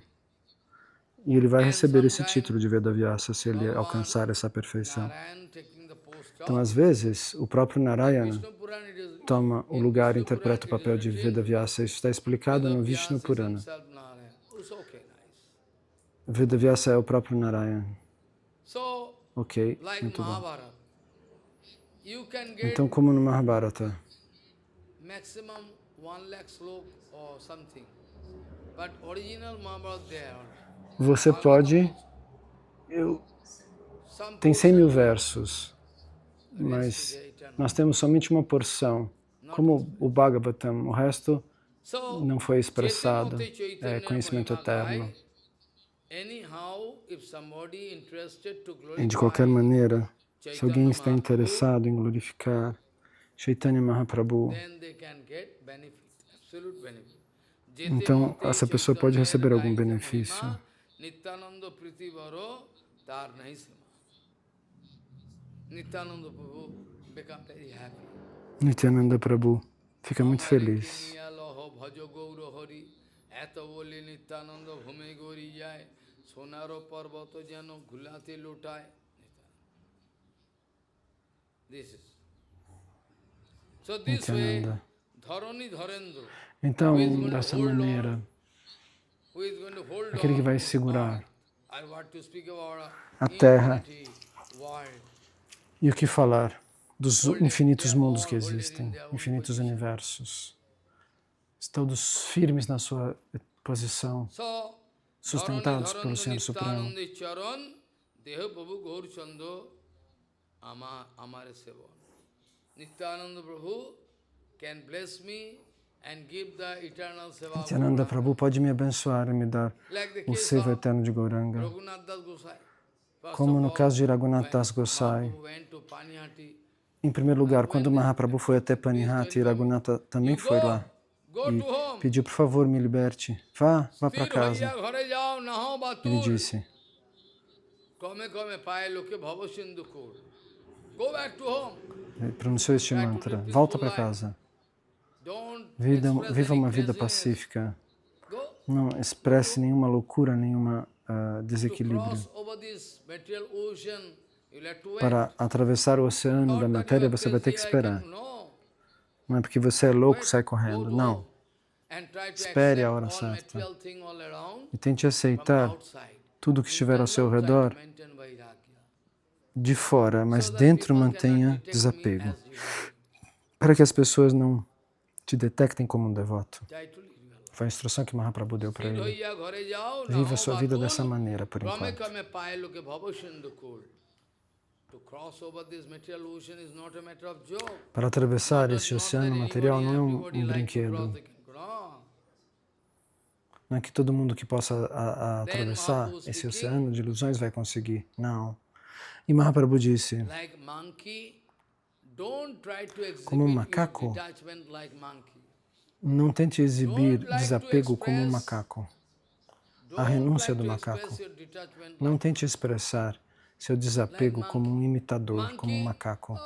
e ele vai receber esse título de Vedavyasa se ele alcançar essa perfeição. Então, às vezes, o próprio Narayana toma o lugar e interpreta o papel de Vedavyasa. Isso está explicado no Vishnu Purana. Vedavyasa é o próprio Narayana. Ok, muito bom. Então, como no Mahabharata, você pode... Tem 100.000 versos, mas nós temos somente uma porção, como o Bhagavatam, o resto não foi expressado, é conhecimento eterno. E de qualquer maneira, se alguém está interessado em glorificar Chaitanya Mahaprabhu, então essa pessoa pode receber algum benefício. Nityananda Prabhu fica muito feliz. Nityananda. Então, dessa maneira, aquele que vai segurar a Terra e o que falar dos infinitos mundos que existem, infinitos universos, todos firmes na sua posição, sustentados pelo Senhor Supremo. Nityananda Prabhu pode me abençoar e me dar o seva eterno de Gauranga. Como no caso de Raghunath Das Gosai. Em primeiro lugar, quando Mahaprabhu foi até Panihati, Raghunatha também foi lá e pediu, por favor, me liberte. Vá para casa. Ele disse, ele pronunciou este mantra, volta para casa. Viva uma vida pacífica. Não expresse nenhuma loucura, nenhuma desequilíbrio. Para atravessar o oceano da matéria, você vai ter que esperar. Não é porque você é louco, sai correndo. Não. Espere a hora certa. E tente aceitar tudo que estiver ao seu redor de fora, mas dentro mantenha desapego, para que as pessoas não te detectem como um devoto. Foi a instrução que Mahaprabhu deu para ele. Viva a sua vida dessa maneira, por enquanto. Para atravessar este oceano material não é um brinquedo. Não é que todo mundo que possa atravessar esse oceano de ilusões vai conseguir. Não. E Mahaprabhu disse, como um macaco, não tente exibir desapego como um macaco. A renúncia do macaco. Não tente expressar seu desapego como um imitador, como um macaco.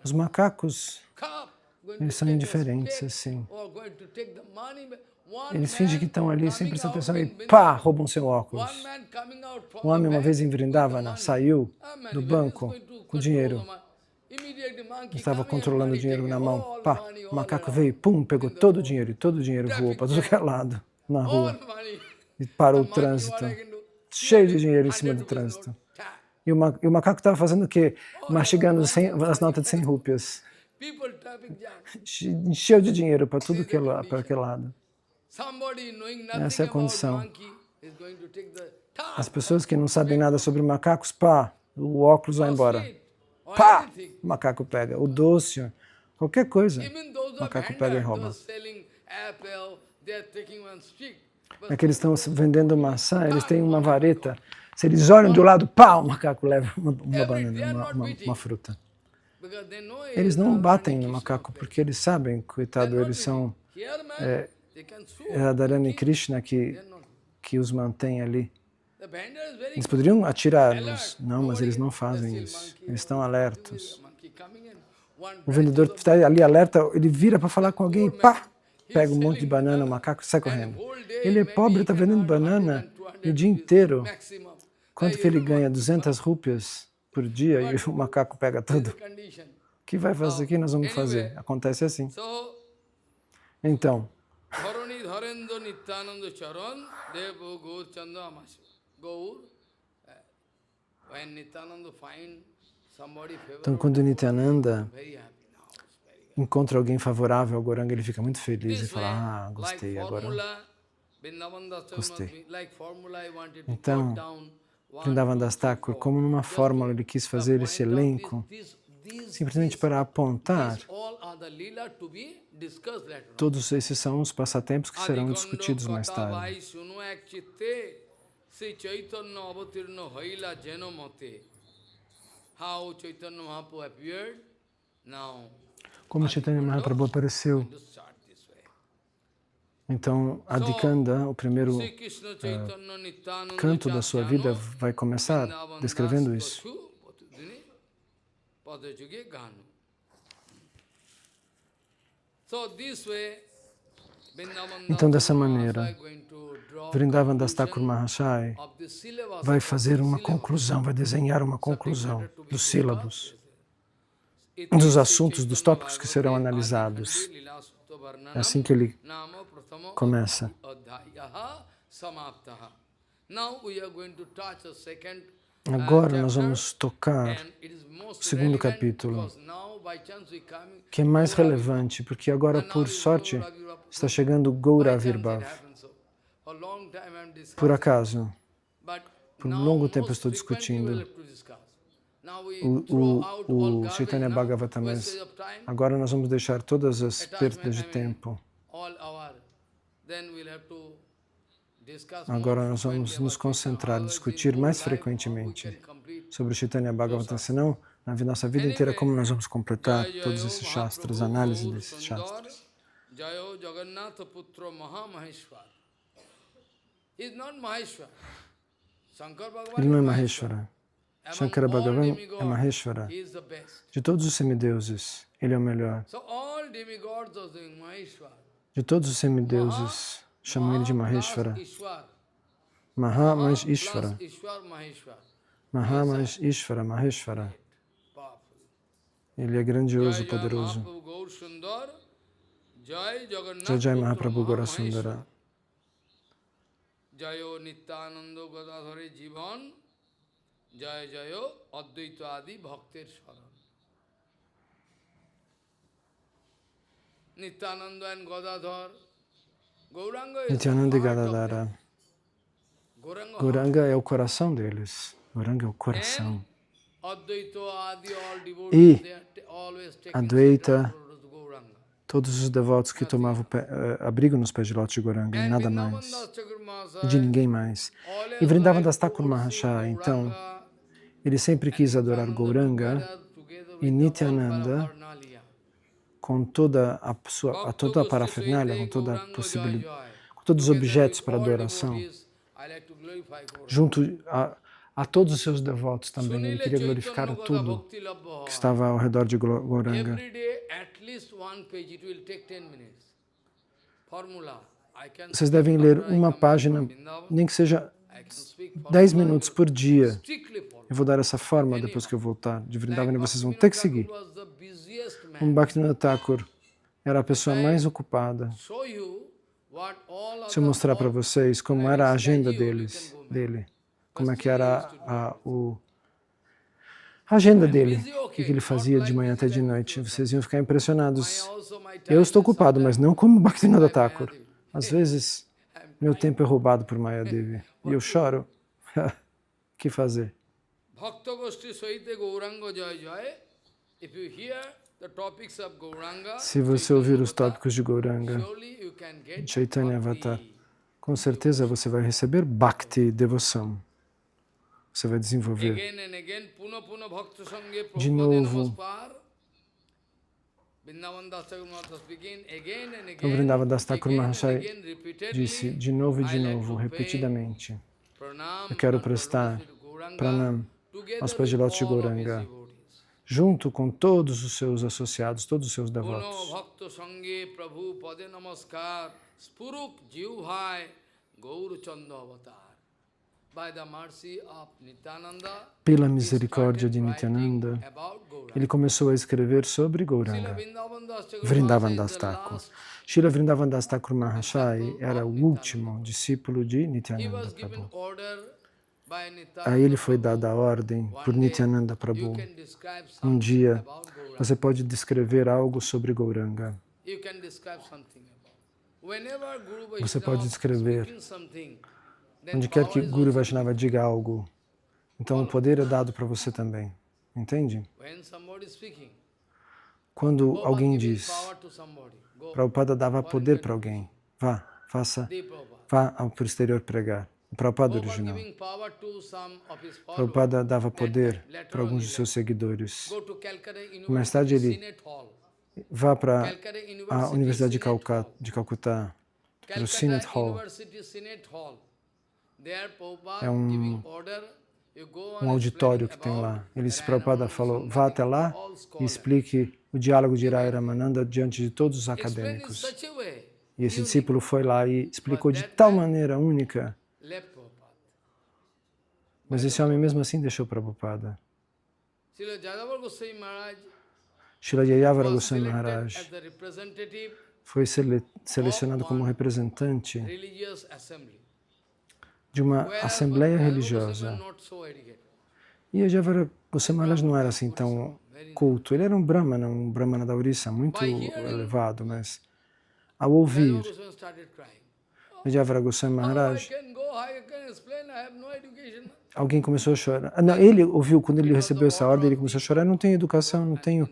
Os macacos, eles são indiferentes, assim. Eles fingem que estão ali sem prestar atenção e pá, roubam seu óculos. Um homem uma vez em Vrindavana saiu do banco com dinheiro. Estava controlando o dinheiro na mão. Pá, o macaco veio e pum, pegou todo o dinheiro. E todo o dinheiro voou para todo que é lado na rua. E parou o trânsito. Cheio de dinheiro em cima do trânsito. E o macaco estava fazendo o quê? Mastigando as notas de 100 rúpias. Encheu de dinheiro para tudo que é para aquele lado. Essa é a condição. As pessoas que não sabem nada sobre macacos, pá, o óculos vai embora. Pá, o macaco pega. O doce, qualquer coisa, o macaco pega e rouba. É que eles estão vendendo maçã, eles têm uma vareta. Se eles olham do lado, pá, o macaco leva uma banana, uma fruta. Eles não batem no macaco porque eles sabem, coitado, eles são... Radharani Krishna que os mantém ali. Eles poderiam atirar-nos, não, mas eles não fazem isso. Eles estão alertos. O vendedor está ali alerta, ele vira para falar com alguém, pá, pega um monte de banana, o macaco sai correndo. Ele é pobre, está vendendo banana o dia inteiro. Quanto que ele ganha? 200 rúpias por dia e o macaco pega tudo. O que vai fazer? O que nós vamos fazer? Acontece assim. Então, quando Nityananda encontra alguém favorável ao Gauranga, ele fica muito feliz e fala, gostei, agora gostei. Então, Vrindavan Das Thakur, como numa fórmula ele quis fazer esse elenco, simplesmente para apontar, todos esses são os passatempos que serão discutidos mais tarde. Como Chaitanya Mahaprabhu apareceu. Então, Adikanda, o primeiro canto da sua vida, vai começar descrevendo isso. Então, dessa maneira, Vrindavan Das Thakur Mahashaya vai fazer uma conclusão, vai desenhar uma conclusão dos sílabos, dos assuntos, dos tópicos que serão analisados. É assim que ele começa. Agora nós vamos tocar o segundo capítulo, que é mais relevante, porque agora, por sorte, está chegando Gaura Avirbhav. Por acaso, por um longo tempo eu estou discutindo o Chaitanya Bhagavatam, mas agora nós vamos deixar todas as perdas de tempo. Agora nós vamos nos concentrar, discutir mais frequentemente sobre o Chaitanya Bhagavatam, senão na nossa vida inteira como nós vamos completar todos esses shastras, análise desses shastras. Jayo Jagannatha Putra Mahamaheshwar. He is not Maheshwar. Ele não é Maheshwara. Shankara Bhagavan é Maheshwara. De todos os semideuses, ele é o melhor. De todos os semideuses, chamam ele de Maheshwara. Maha mais Ishvara. Maha mais Ishvara, Maheshwara. Ele é grandioso, poderoso. Jai Jai Mahaprabhu Gaurasundara. Jayo Nityananda Gadadhare Jivan, Jaya Jayo Advaita Adi Bhaktir Saran. Nityananda and Gadadhar, Gauranga is Nityananda e the heart of them. Gadadhara. Gauranga é o coração deles. Gauranga é o coração. E Advaita, todos os devotos que tomavam abrigo nos pés de Lótus de Gauranga e nada mais, e de ninguém mais. E Vrindavan Das Thakur Mahashaya, então, ele sempre quis adorar Gauranga e Nityananda com toda a parafernália, com toda a possibilidade, com todos os objetos para adoração, junto a todos os seus devotos também. Ele queria glorificar tudo que estava ao redor de Gauranga. Vocês devem ler uma página, nem que seja 10 minutos por dia. Eu vou dar essa forma depois que eu voltar de Vrindavan e vocês vão ter que seguir. Bhaktivinoda Thakur era a pessoa mais ocupada. Se eu mostrar para vocês como era a agenda dele, como é que era a agenda dele, o que ele fazia de manhã até de noite, vocês iam ficar impressionados. Eu estou ocupado, mas não como Bhaktivinoda Thakur. Às vezes, meu tempo é roubado por Mayadevi e eu choro. O que fazer? Se você ouvir os tópicos de Gauranga, Chaitanya Avatar, com certeza você vai receber Bhakti, devoção. Você vai desenvolver. De novo, o Vrindavan Das Thakur Mahashaya disse de novo e de novo, repetidamente, eu quero prestar pranam aos pés de Lótus de Gauranga, junto com todos os seus associados, todos os seus devotos. Pela misericórdia de Nityananda, ele começou a escrever sobre Gauranga. Vrindavan Das Thakur. Srila Vrindavan Das Thakur Mahashaya era o último discípulo de Nityananda Prabhu. A ele foi dada a ordem por Nityananda Prabhu. Um dia, você pode descrever algo sobre Gauranga. Você pode descrever. Onde quer que Guru Vaishnava diga algo, então o poder é dado para você também. Entende? Quando alguém diz, Prabhupada dava poder para alguém, vá para o exterior pregar. O Prabhupada original. Prabhupada dava poder para alguns de seus seguidores. Mais tarde ele vá para a Universidade de Calcutá, para o Senate Hall. É um auditório que tem lá. Prabhupada falou, vá até lá e explique o diálogo de Rai Ramananda diante de todos os acadêmicos. E esse discípulo foi lá e explicou de tal maneira única. Mas esse homem mesmo assim deixou Prabhupada. Srila Jayavara Goswami Maharaj foi selecionado como representante de uma assembleia religiosa. E a Jayavara Goswami Maharaj não era assim tão culto. Ele era um Brahmana da Orissa, muito elevado, mas ao ouvir Jayavara Goswami Maharaj, alguém começou a chorar. Não, ele ouviu, quando ele recebeu essa ordem, ele começou a chorar. Não tenho educação, não tenho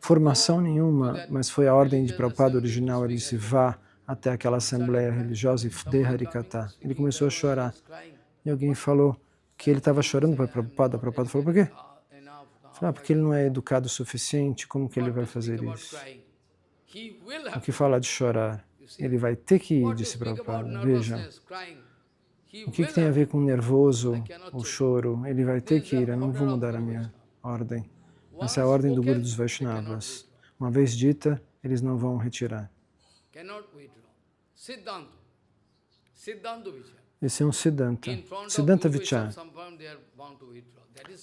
formação nenhuma, mas foi a ordem de Prabhupada original. Ele disse, vá até aquela assembleia religiosa e dê Harikatha. Ele começou a chorar. E alguém falou que ele estava chorando para Prabhupada. Prabhupada falou, por quê? Falou, porque ele não é educado o suficiente, como que ele vai fazer isso? O que fala de chorar? Ele vai ter que ir, disse Prabhupada. Veja, o que tem a ver com nervoso ou choro? Ele vai ter que ir, eu não vou mudar a minha ordem. Essa é a ordem do Guru dos Vaishnavas. Uma vez dita, eles não vão retirar. Esse é um Siddhanta. Siddhanta Vichar.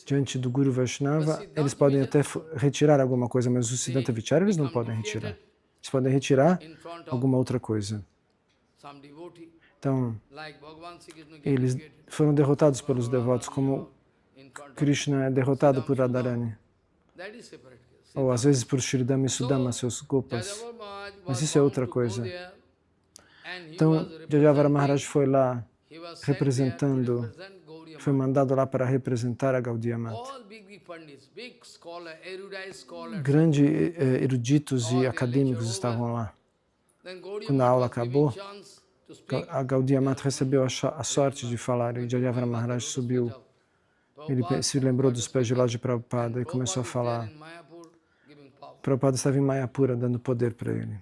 Diante do Guru Vaishnava, eles podem até retirar alguma coisa, mas o Siddhanta Vichar eles não podem retirar. Eles podem retirar alguma outra coisa. Então, eles foram derrotados pelos devotos, como Krishna é derrotado por Radharani. Ou às vezes por Shridama e Sudama, seus Gopas. Mas isso é outra coisa. Então, Yajavara Maharaj foi lá representando, foi mandado lá para representar a Gaudiya Mata. Grandes eruditos e acadêmicos estavam lá. Quando a aula acabou, a Gaudiya Mata recebeu a sorte de falar e Yajavara Maharaj subiu. Ele se lembrou dos pés de Lord de Prabhupada e começou a falar. Prabhupada estava em Mayapura dando poder para ele.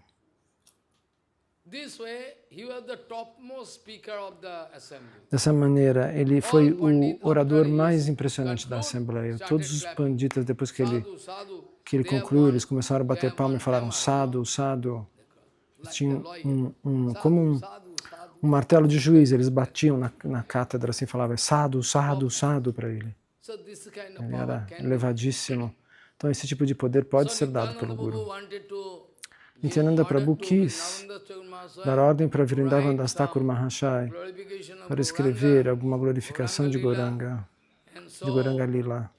Dessa maneira, ele foi o orador mais impressionante da Assembleia. Todos os panditas, depois que ele concluiu, eles começaram a bater palma e falaram sadhu, sadhu. Eles tinham como um martelo de juiz, eles batiam na cátedra assim, falavam sadhu, sadhu, sadhu para ele. Ele era elevadíssimo. Então esse tipo de poder pode ser dado pelo Guru. Nityananda Prabhu quis dar ordem para Vrindavan Das Thakur Mahashaya para escrever alguma glorificação de Gauranga Lila.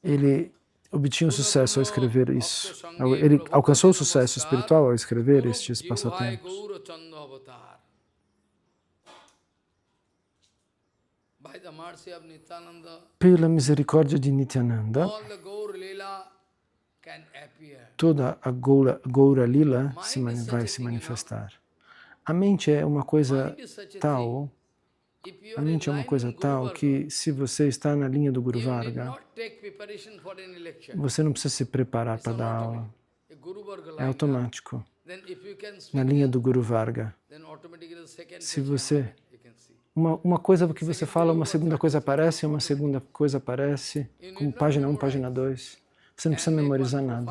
Ele obtinha o sucesso ao escrever isso. Ele alcançou o sucesso espiritual ao escrever estes passatempos. Pela misericórdia de Nityananda, toda a Gaura Lila vai se manifestar. A mente é uma coisa tal, que se você está na linha do Guru Varga, você não precisa se preparar para dar aula. É automático. Na linha do Guru Varga. Se você... Uma coisa que você fala, uma segunda coisa aparece, como página 1, página 2. Você não precisa memorizar nada.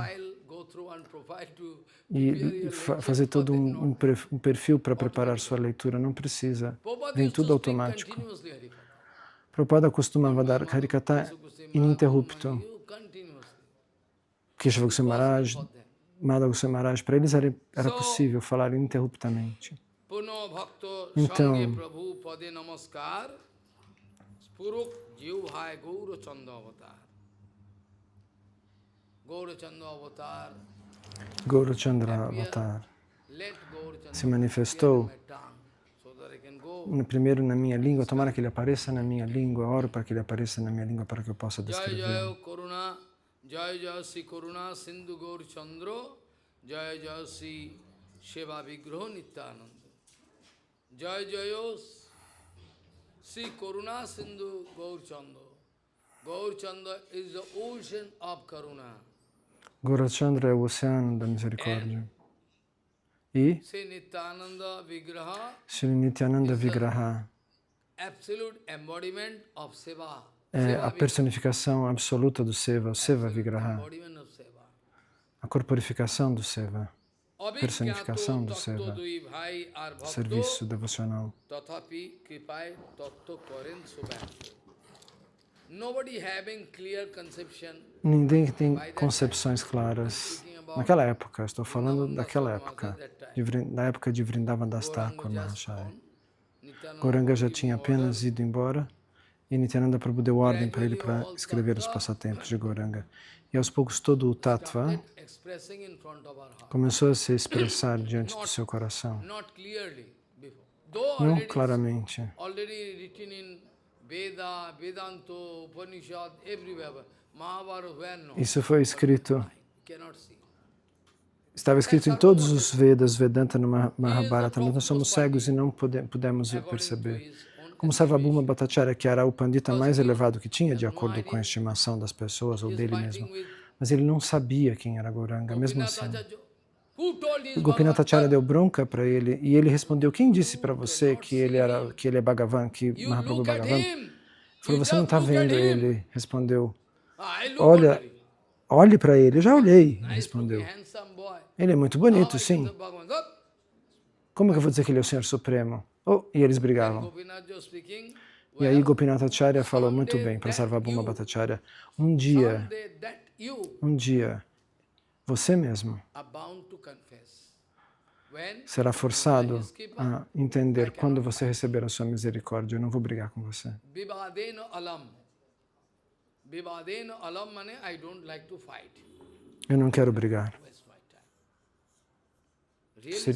E fazer todo um perfil para preparar sua leitura, não precisa. Vem tudo automático. Prabhupada costumava dar Harikatha ininterrupto. Keshava Goswami Maharaj, Madhava Goswami Maharaj, para eles era possível falar ininterruptamente. Então, Gaurachandra Avatar se manifestou primeiro na minha língua, tomara que ele apareça na minha língua, oro para que ele apareça na minha língua para que eu possa descrevê-lo. Jaya Jaya Sri Karuna Sindhu Gaur Chandra, Jaya Jaya Sri Sheva Vigraha Nityananda. Jaya Jaya Sri Karuna Sindhu Gaur Chandra. Gaur Chandra is the ocean of Karuna. Gaurachandra é o oceano da misericórdia. E Sri Nityananda Vigraha é a personificação absoluta do Seva, o Seva Vigraha. A corporificação do Seva, personificação do Seva, serviço devocional. Ninguém tem concepções claras. Naquela época, estou falando daquela época, da época de Vrindavan Das Thakur Mahashaya. Gauranga já tinha apenas ido embora e Nityananda Prabhu deu ordem para ele para escrever os passatempos de Gauranga. E aos poucos todo o tattva começou a se expressar diante do seu coração. Não claramente. Isso foi escrito, estava escrito em todos os Vedas, Vedanta no Mahabharata, mas nós somos cegos e não pudemos perceber. Como Sarvabhauma Bhattacharya, que era o pandita mais elevado que tinha, de acordo com a estimação das pessoas ou dele mesmo, mas ele não sabia quem era Gauranga, mesmo assim. Gopinathacharya deu bronca para ele e ele respondeu: quem disse para você que ele é Bhagavan, que Mahaprabhu é Bhagavan? Ele falou: você não está vendo ele? Respondeu: olhe para ele. Eu já olhei, ele respondeu. Ele é muito bonito, sim. Como que eu vou dizer que ele é o Senhor Supremo? E eles brigavam. E aí Gopinathacharya falou muito bem para Sarvabhauma Bhattacharya: um dia, você mesmo será forçado a entender quando você receber a sua misericórdia. Eu não vou brigar com você. Eu não quero brigar.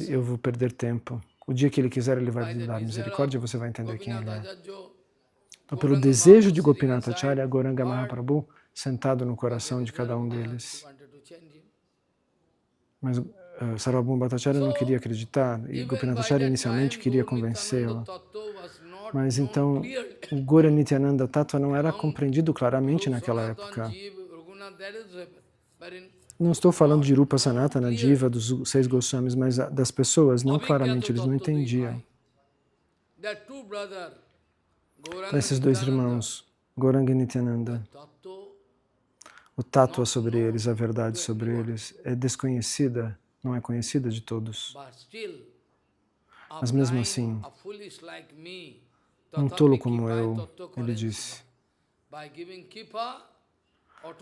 Eu vou perder tempo. O dia que ele quiser, ele vai lhe dar misericórdia, você vai entender quem ele é. Então, pelo desejo de Gopinath Acharya, Gauranga Mahaprabhu, sentado no coração de cada um deles. Mas Sarvabhauma Bhattacharya não queria acreditar, e Gopinath Acharya inicialmente queria convencê-lo. Mas então, o Gaura Nityananda Tattva não era compreendido claramente naquela época. Não estou falando de Rupa Sanatana, Diva, dos 6 Goswamis, mas das pessoas, não claramente, eles não entendiam. Então, esses 2 irmãos, Gauranga e Nityananda, o tattva sobre eles, a verdade sobre eles, é desconhecida, não é conhecida de todos. Mas mesmo assim, um tolo como eu, ele disse,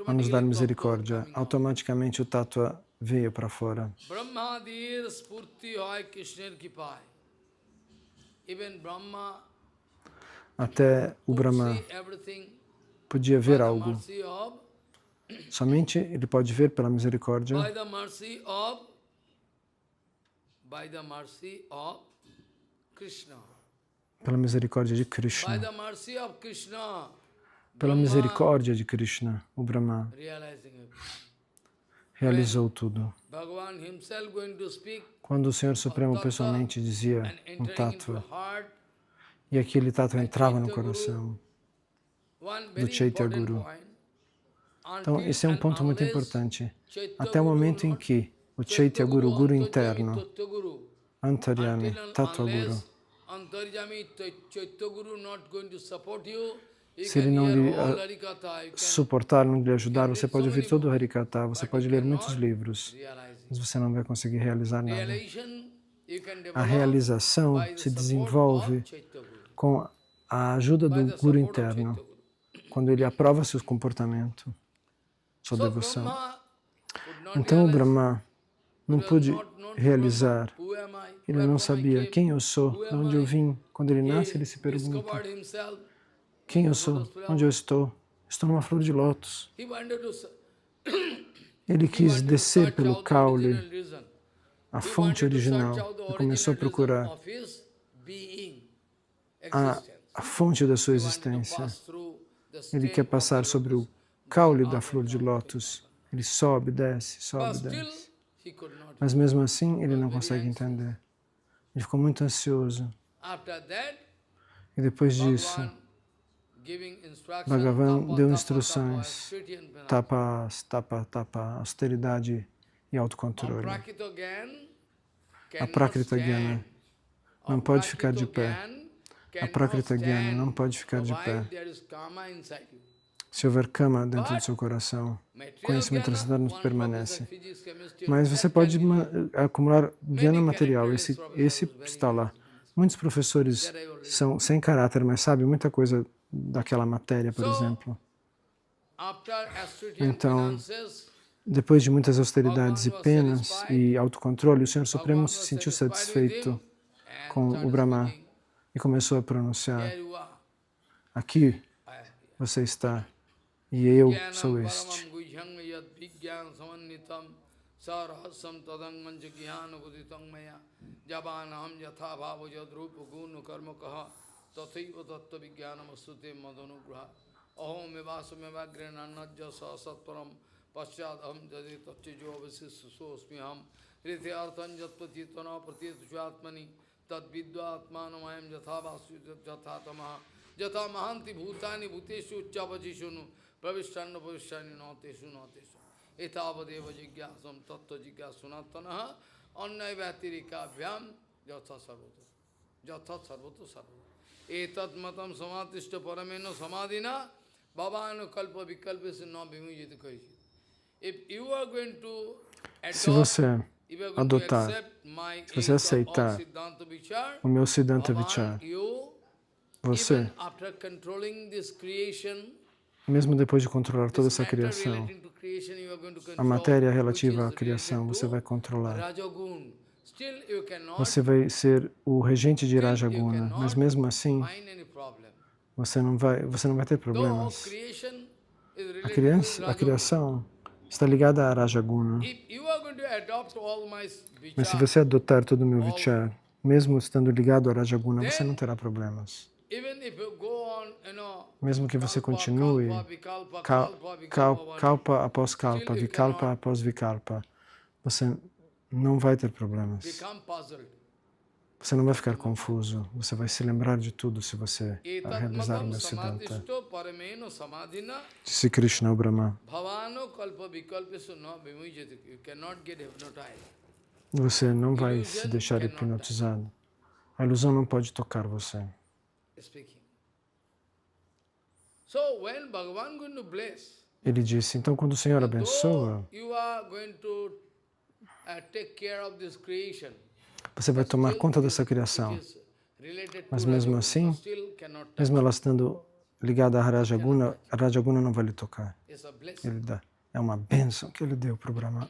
a nos dar misericórdia, automaticamente o tattva veio para fora. Até o Brahma podia ver algo. Somente ele pode ver pela misericórdia pela misericórdia de Krishna. Pela misericórdia de Krishna, o Brahma realizou tudo. Quando o Senhor Supremo pessoalmente dizia um tattva, e aquele tattva entrava no coração do Chaitya Guru. Então, esse é um ponto muito importante. Até o momento em que o Chaitya Guru, o Guru interno, Antaryami, Tattva Guru, se ele não lhe suportar, não lhe ajudar, você pode ouvir todo o Harikatha, você pode ler muitos livros, mas você não vai conseguir realizar nada. A realização se desenvolve com a ajuda do Guru interno, quando ele aprova seu comportamento, sua devoção. Então o Brahma não pôde realizar, ele não sabia quem eu sou, de onde eu vim. Quando ele nasce, ele se pergunta, quem eu sou, onde eu estou? Estou numa flor de lótus. Ele quis descer pelo caule, a fonte original, e começou a procurar a fonte da sua existência. Ele quer passar sobre o caule da flor de lótus. Ele sobe, desce, sobe, desce. Mas mesmo assim, ele não consegue entender. Ele ficou muito ansioso. E depois disso, Bhagavan deu instruções, tapas, tapa, austeridade e autocontrole. A Prakrita Gyana não pode ficar de pé. A Prakrita Gyana não pode ficar de pé. Se houver kama dentro do seu coração, conhecimento transcendental não permanece. Mas você pode acumular Gyana material, esse está lá. Muitos professores são sem caráter, mas sabem muita coisa daquela matéria, por exemplo. Então, depois de muitas austeridades e penas e autocontrole, o Senhor Supremo se sentiu satisfeito com o Brahma e começou a pronunciar, aqui você está e eu sou este. Jatha mahanti bhutani bhuteshu uchchapachishunu pravishtanna pravishthani nateshu nateshu etavadeva jigyasam tattva jigyasunatanaha annai vyatirikabhyam jatha sarvata sarvata etat matam samatishta paramena samadhina bhavanu kalpa vikalpesa na vimujita kaisi. If you are going to adopt, se você aceitar o meu Siddhanta Vichar, você, mesmo depois de controlar toda essa criação, a matéria relativa à criação, você vai controlar. você vai ser o regente de Rajaguna, mas mesmo assim, você não vai ter problemas. A criação está ligada a Rajaguna. Mas se você adotar todo o meu vichar, mesmo estando ligado a Rajaguna, você não terá problemas. Mesmo que você continue kalpa após kalpa, vikalpa após vikalpa, você não vai ter problemas. Você não vai ficar confuso. Você vai se lembrar de tudo se você realizar o meu Siddhanta. Se Krishna é o Brahma. Você não vai se deixar hipnotizado. A ilusão não pode tocar você. Ele disse, então quando o Senhor abençoa, você vai tomar conta dessa criação. Mas mesmo assim, mesmo ela estando ligada a Rajaguna não vai lhe tocar. Ele dá. É uma bênção que ele deu para o Brahma.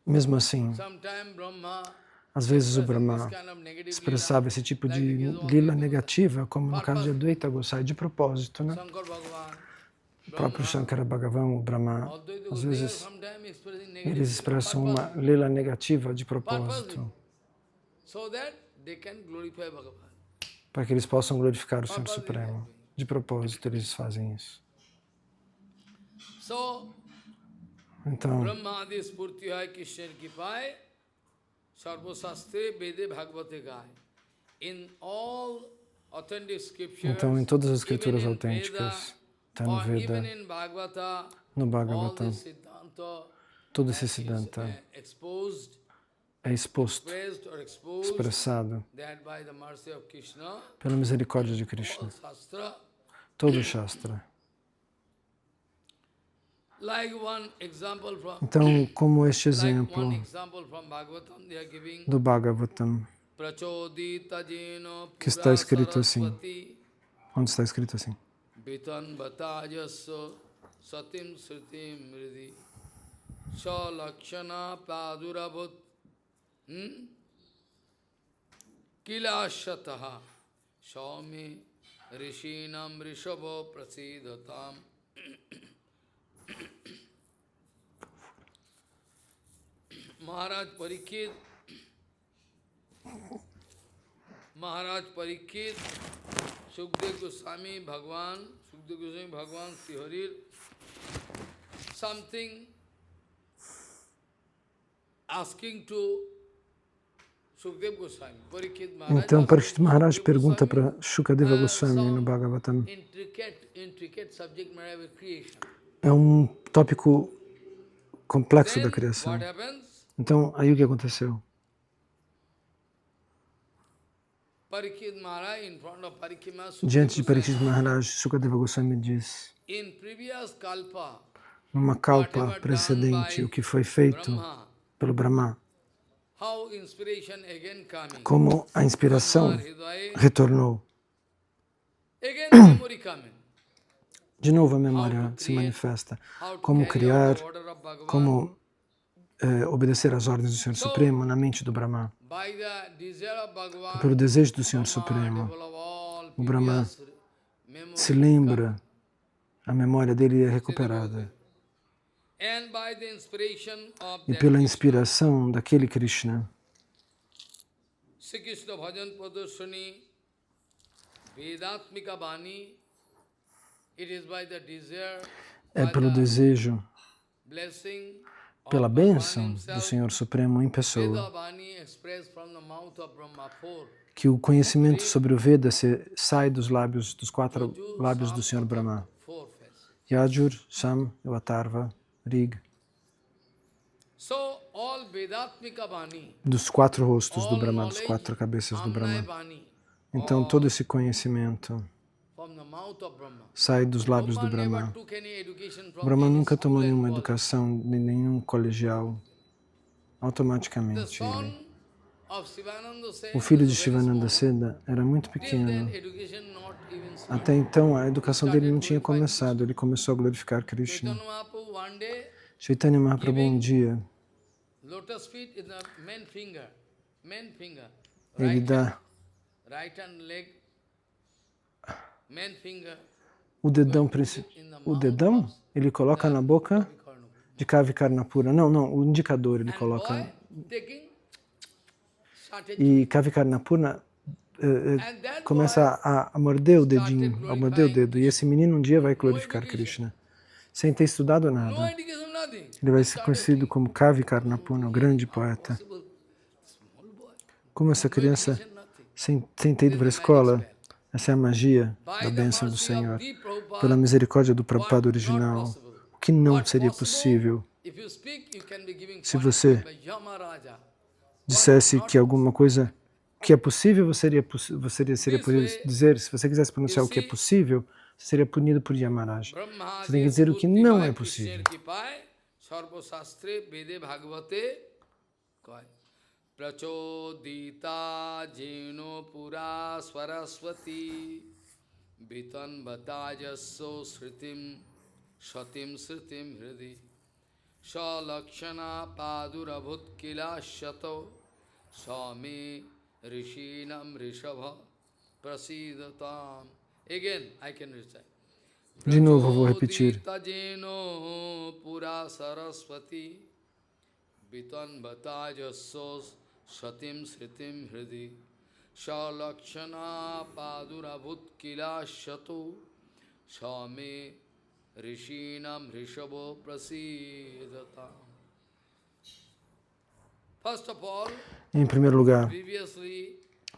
Mesmo assim, às vezes o Brahma expressava esse tipo de lila negativa, como no caso de Advaita Gosai, de propósito, né? O próprio Shankara Bhagavan, o Brahma, às vezes eles expressam uma lila negativa de propósito, para que eles possam glorificar o Senhor Supremo. De propósito eles fazem isso. Então, em todas as escrituras autênticas, no Veda, no Bhagavatam, todo esse Siddhanta é exposto, expressado pela misericórdia de Krishna. Todo o Shastra. Então, como este exemplo do Bhagavatam, que está escrito assim. Onde está escrito assim? Vitan Bhatajasya Satim Sritim Mridi Salakshana Padurabhut Kilashataha Shami Rishinam Rishabha Prasidatam. Maharaj Parikshit, Sukdev Goswami Bhagwan, Siharir, something asking to Sukdev Goswami. Então, Parikshit Maharaj pergunta para Shukadeva Goswami no Bhagavatam. É um tópico complexo da criação. Então, aí o que aconteceu? Diante de Parikshit Maharaj, Shukadeva Goswami diz, numa kalpa precedente, o que foi feito pelo Brahma, como a inspiração retornou. De novo a memória se manifesta. Como criar, como obedecer às ordens do Senhor Supremo na mente do Brahma. Pelo desejo do Senhor Supremo, o Brahma se lembra, a memória dele é recuperada. E pela inspiração daquele Krishna, é pelo desejo, pela bênção do Senhor Supremo em pessoa, que o conhecimento sobre o Veda sai dos quatro lábios do Senhor Brahma. Yajur, Sam, Atarva, Rig. Dos quatro rostos do Brahma, das quatro cabeças do Brahma. Então todo esse conhecimento sai dos lábios do Brahma. O Brahma nunca tomou nenhuma educação, nenhum colegial. Automaticamente ele. O filho de Shivananda Seda era muito pequeno. Até então a educação dele não tinha começado. Ele começou a glorificar Krishna. Chaitanya Mahaprabhu um dia ele dá o dedão, ele coloca na boca de Kavikarnapura. Não, o indicador ele coloca. E Kavikarnapura começa a morder o dedinho, a morder o dedo. E esse menino um dia vai glorificar Krishna, sem ter estudado nada. Ele vai ser conhecido como Kavikarnapura, o grande poeta. Como essa criança, sem ter ido para a escola, essa é a magia da bênção do Senhor. Pela misericórdia do Prabhupada original, o que não seria possível se você dissesse que alguma coisa que é possível, seria possível dizer, se você quisesse pronunciar o que é possível, você seria punido por Yamaraj. Você tem que dizer o que não é possível. Prachodita jeno pura swaraswati vitan batajasso sritim shatim sritim hridi shalakshana padurabhut kilashato swami rishinam rishabha prasidatam. Again, I can recite. De novo, vou repetir. Prachodita jeno pura saraswati vitan batajasso Satim Sritim Hridi Shalakshana Padurabhut Kilashato Swami Rishinam Rishabo Prasidata. First of all, em primeiro lugar,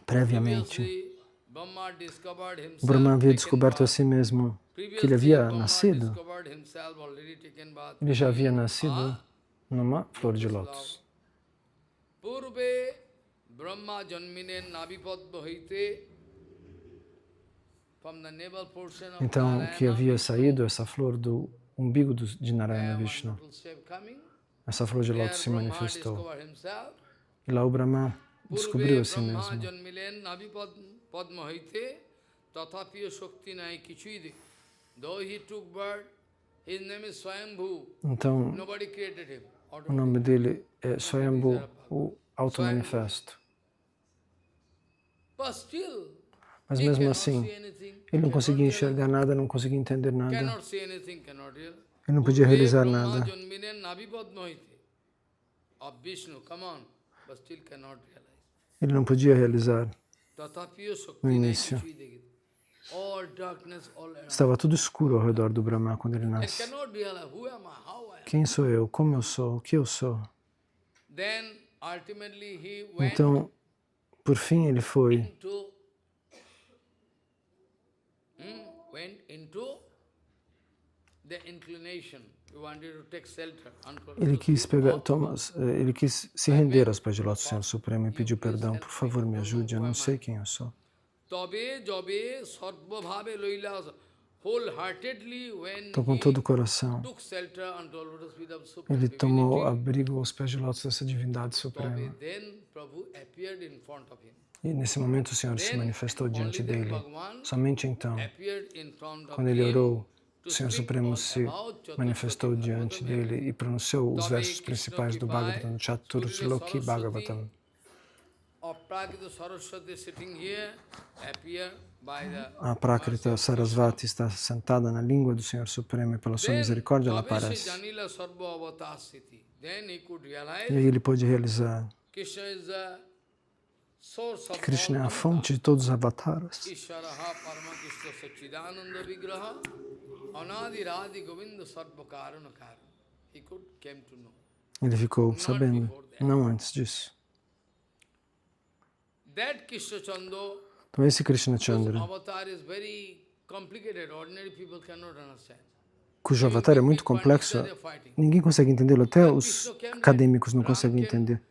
previamente, Brahma havia descoberto a si mesmo que ele havia nascido. Ele já havia nascido numa flor de lótus. Purve Brahma Janmine Navipadma Haite. Então, que havia saído essa flor do umbigo de Narayana Vishnu. Essa flor de lótus se manifestou. E lá o Brahma descobriu a si mesmo. Então, o nome dele é Swayambhu, o auto-manifesto. Mas mesmo assim, ele não conseguia enxergar nada, não conseguia entender nada. Ele não podia realizar nada. Ele não podia realizar no início. Estava tudo escuro ao redor do Brahma quando ele nasce. Quem sou eu? Como eu sou? O que eu sou? Então, por fim, ele foi ele quis se render aos pés de lótus do Senhor Supremo e pediu perdão. Por favor, me ajude, eu não sei quem eu sou. Então, com todo o coração, ele tomou abrigo aos pés de lótus dessa divindade suprema. E nesse momento o Senhor se manifestou diante dele. Somente então, quando ele orou, o Senhor Supremo se manifestou diante dele e pronunciou os versos principais do Bhagavatam, Chaturshloki Bhagavatam. A Prakrita Sarasvati está sentada na língua do Senhor Supremo e pela sua misericórdia ela aparece. E aí ele pôde realizar que Krishna é a fonte de todos os avataras. Ele ficou sabendo, não antes disso. Então esse Krishna Chandra, cujo avatar é muito complexo, ninguém consegue entendê-lo, até os acadêmicos não conseguem entender.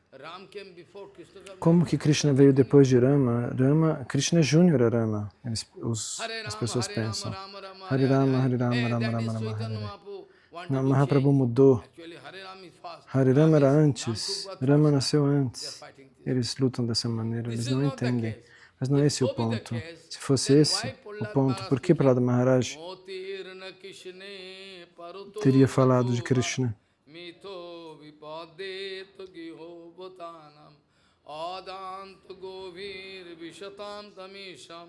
Como que Krishna veio depois de Rama? Krishna é Júnior a Rama. As pessoas pensam. Hare Rama, Hare Rama, Rama Rama, Rama Hare. Não, Mahaprabhu mudou. Hare Rama era antes, Rama nasceu antes. Eles lutam dessa maneira, eles não entendem. Mas não é esse o ponto. Se fosse esse o ponto, por que Prahlada Maharaj teria falado de Krishna giho bhatanam adant govir vishatam tamisham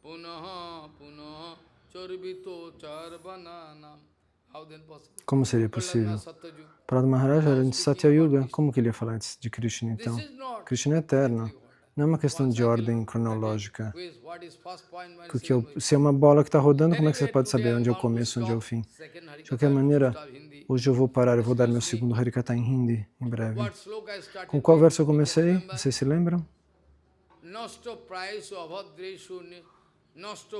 punaha punaha charbito charvananam. How then possible? Como seria possível? Prahlada Maharaj era de Satya Yuga. Como que ele ia falar de Krishna então? Krishna é eterno. Não é uma questão de ordem cronológica. Porque se é uma bola que está rodando, como é que você pode saber onde é o começo, onde é o fim? De qualquer maneira, hoje eu vou parar, eu vou dar meu segundo Harikatha em Hindi, em breve. Com qual verso eu comecei? Vocês se lembram? Nosto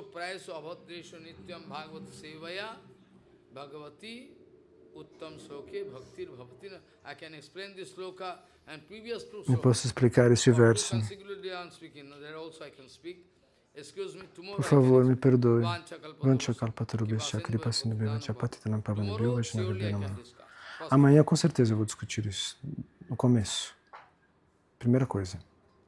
praesu abhadreshu nityam bhagavata sevaya bhagavati uttam sloke bhaktir bhavati. I can explain this sloka and previous two slokas. Eu posso explicar este verso. Por favor, me perdoe. Amanhã, com certeza, eu vou discutir isso. No começo. Primeira coisa.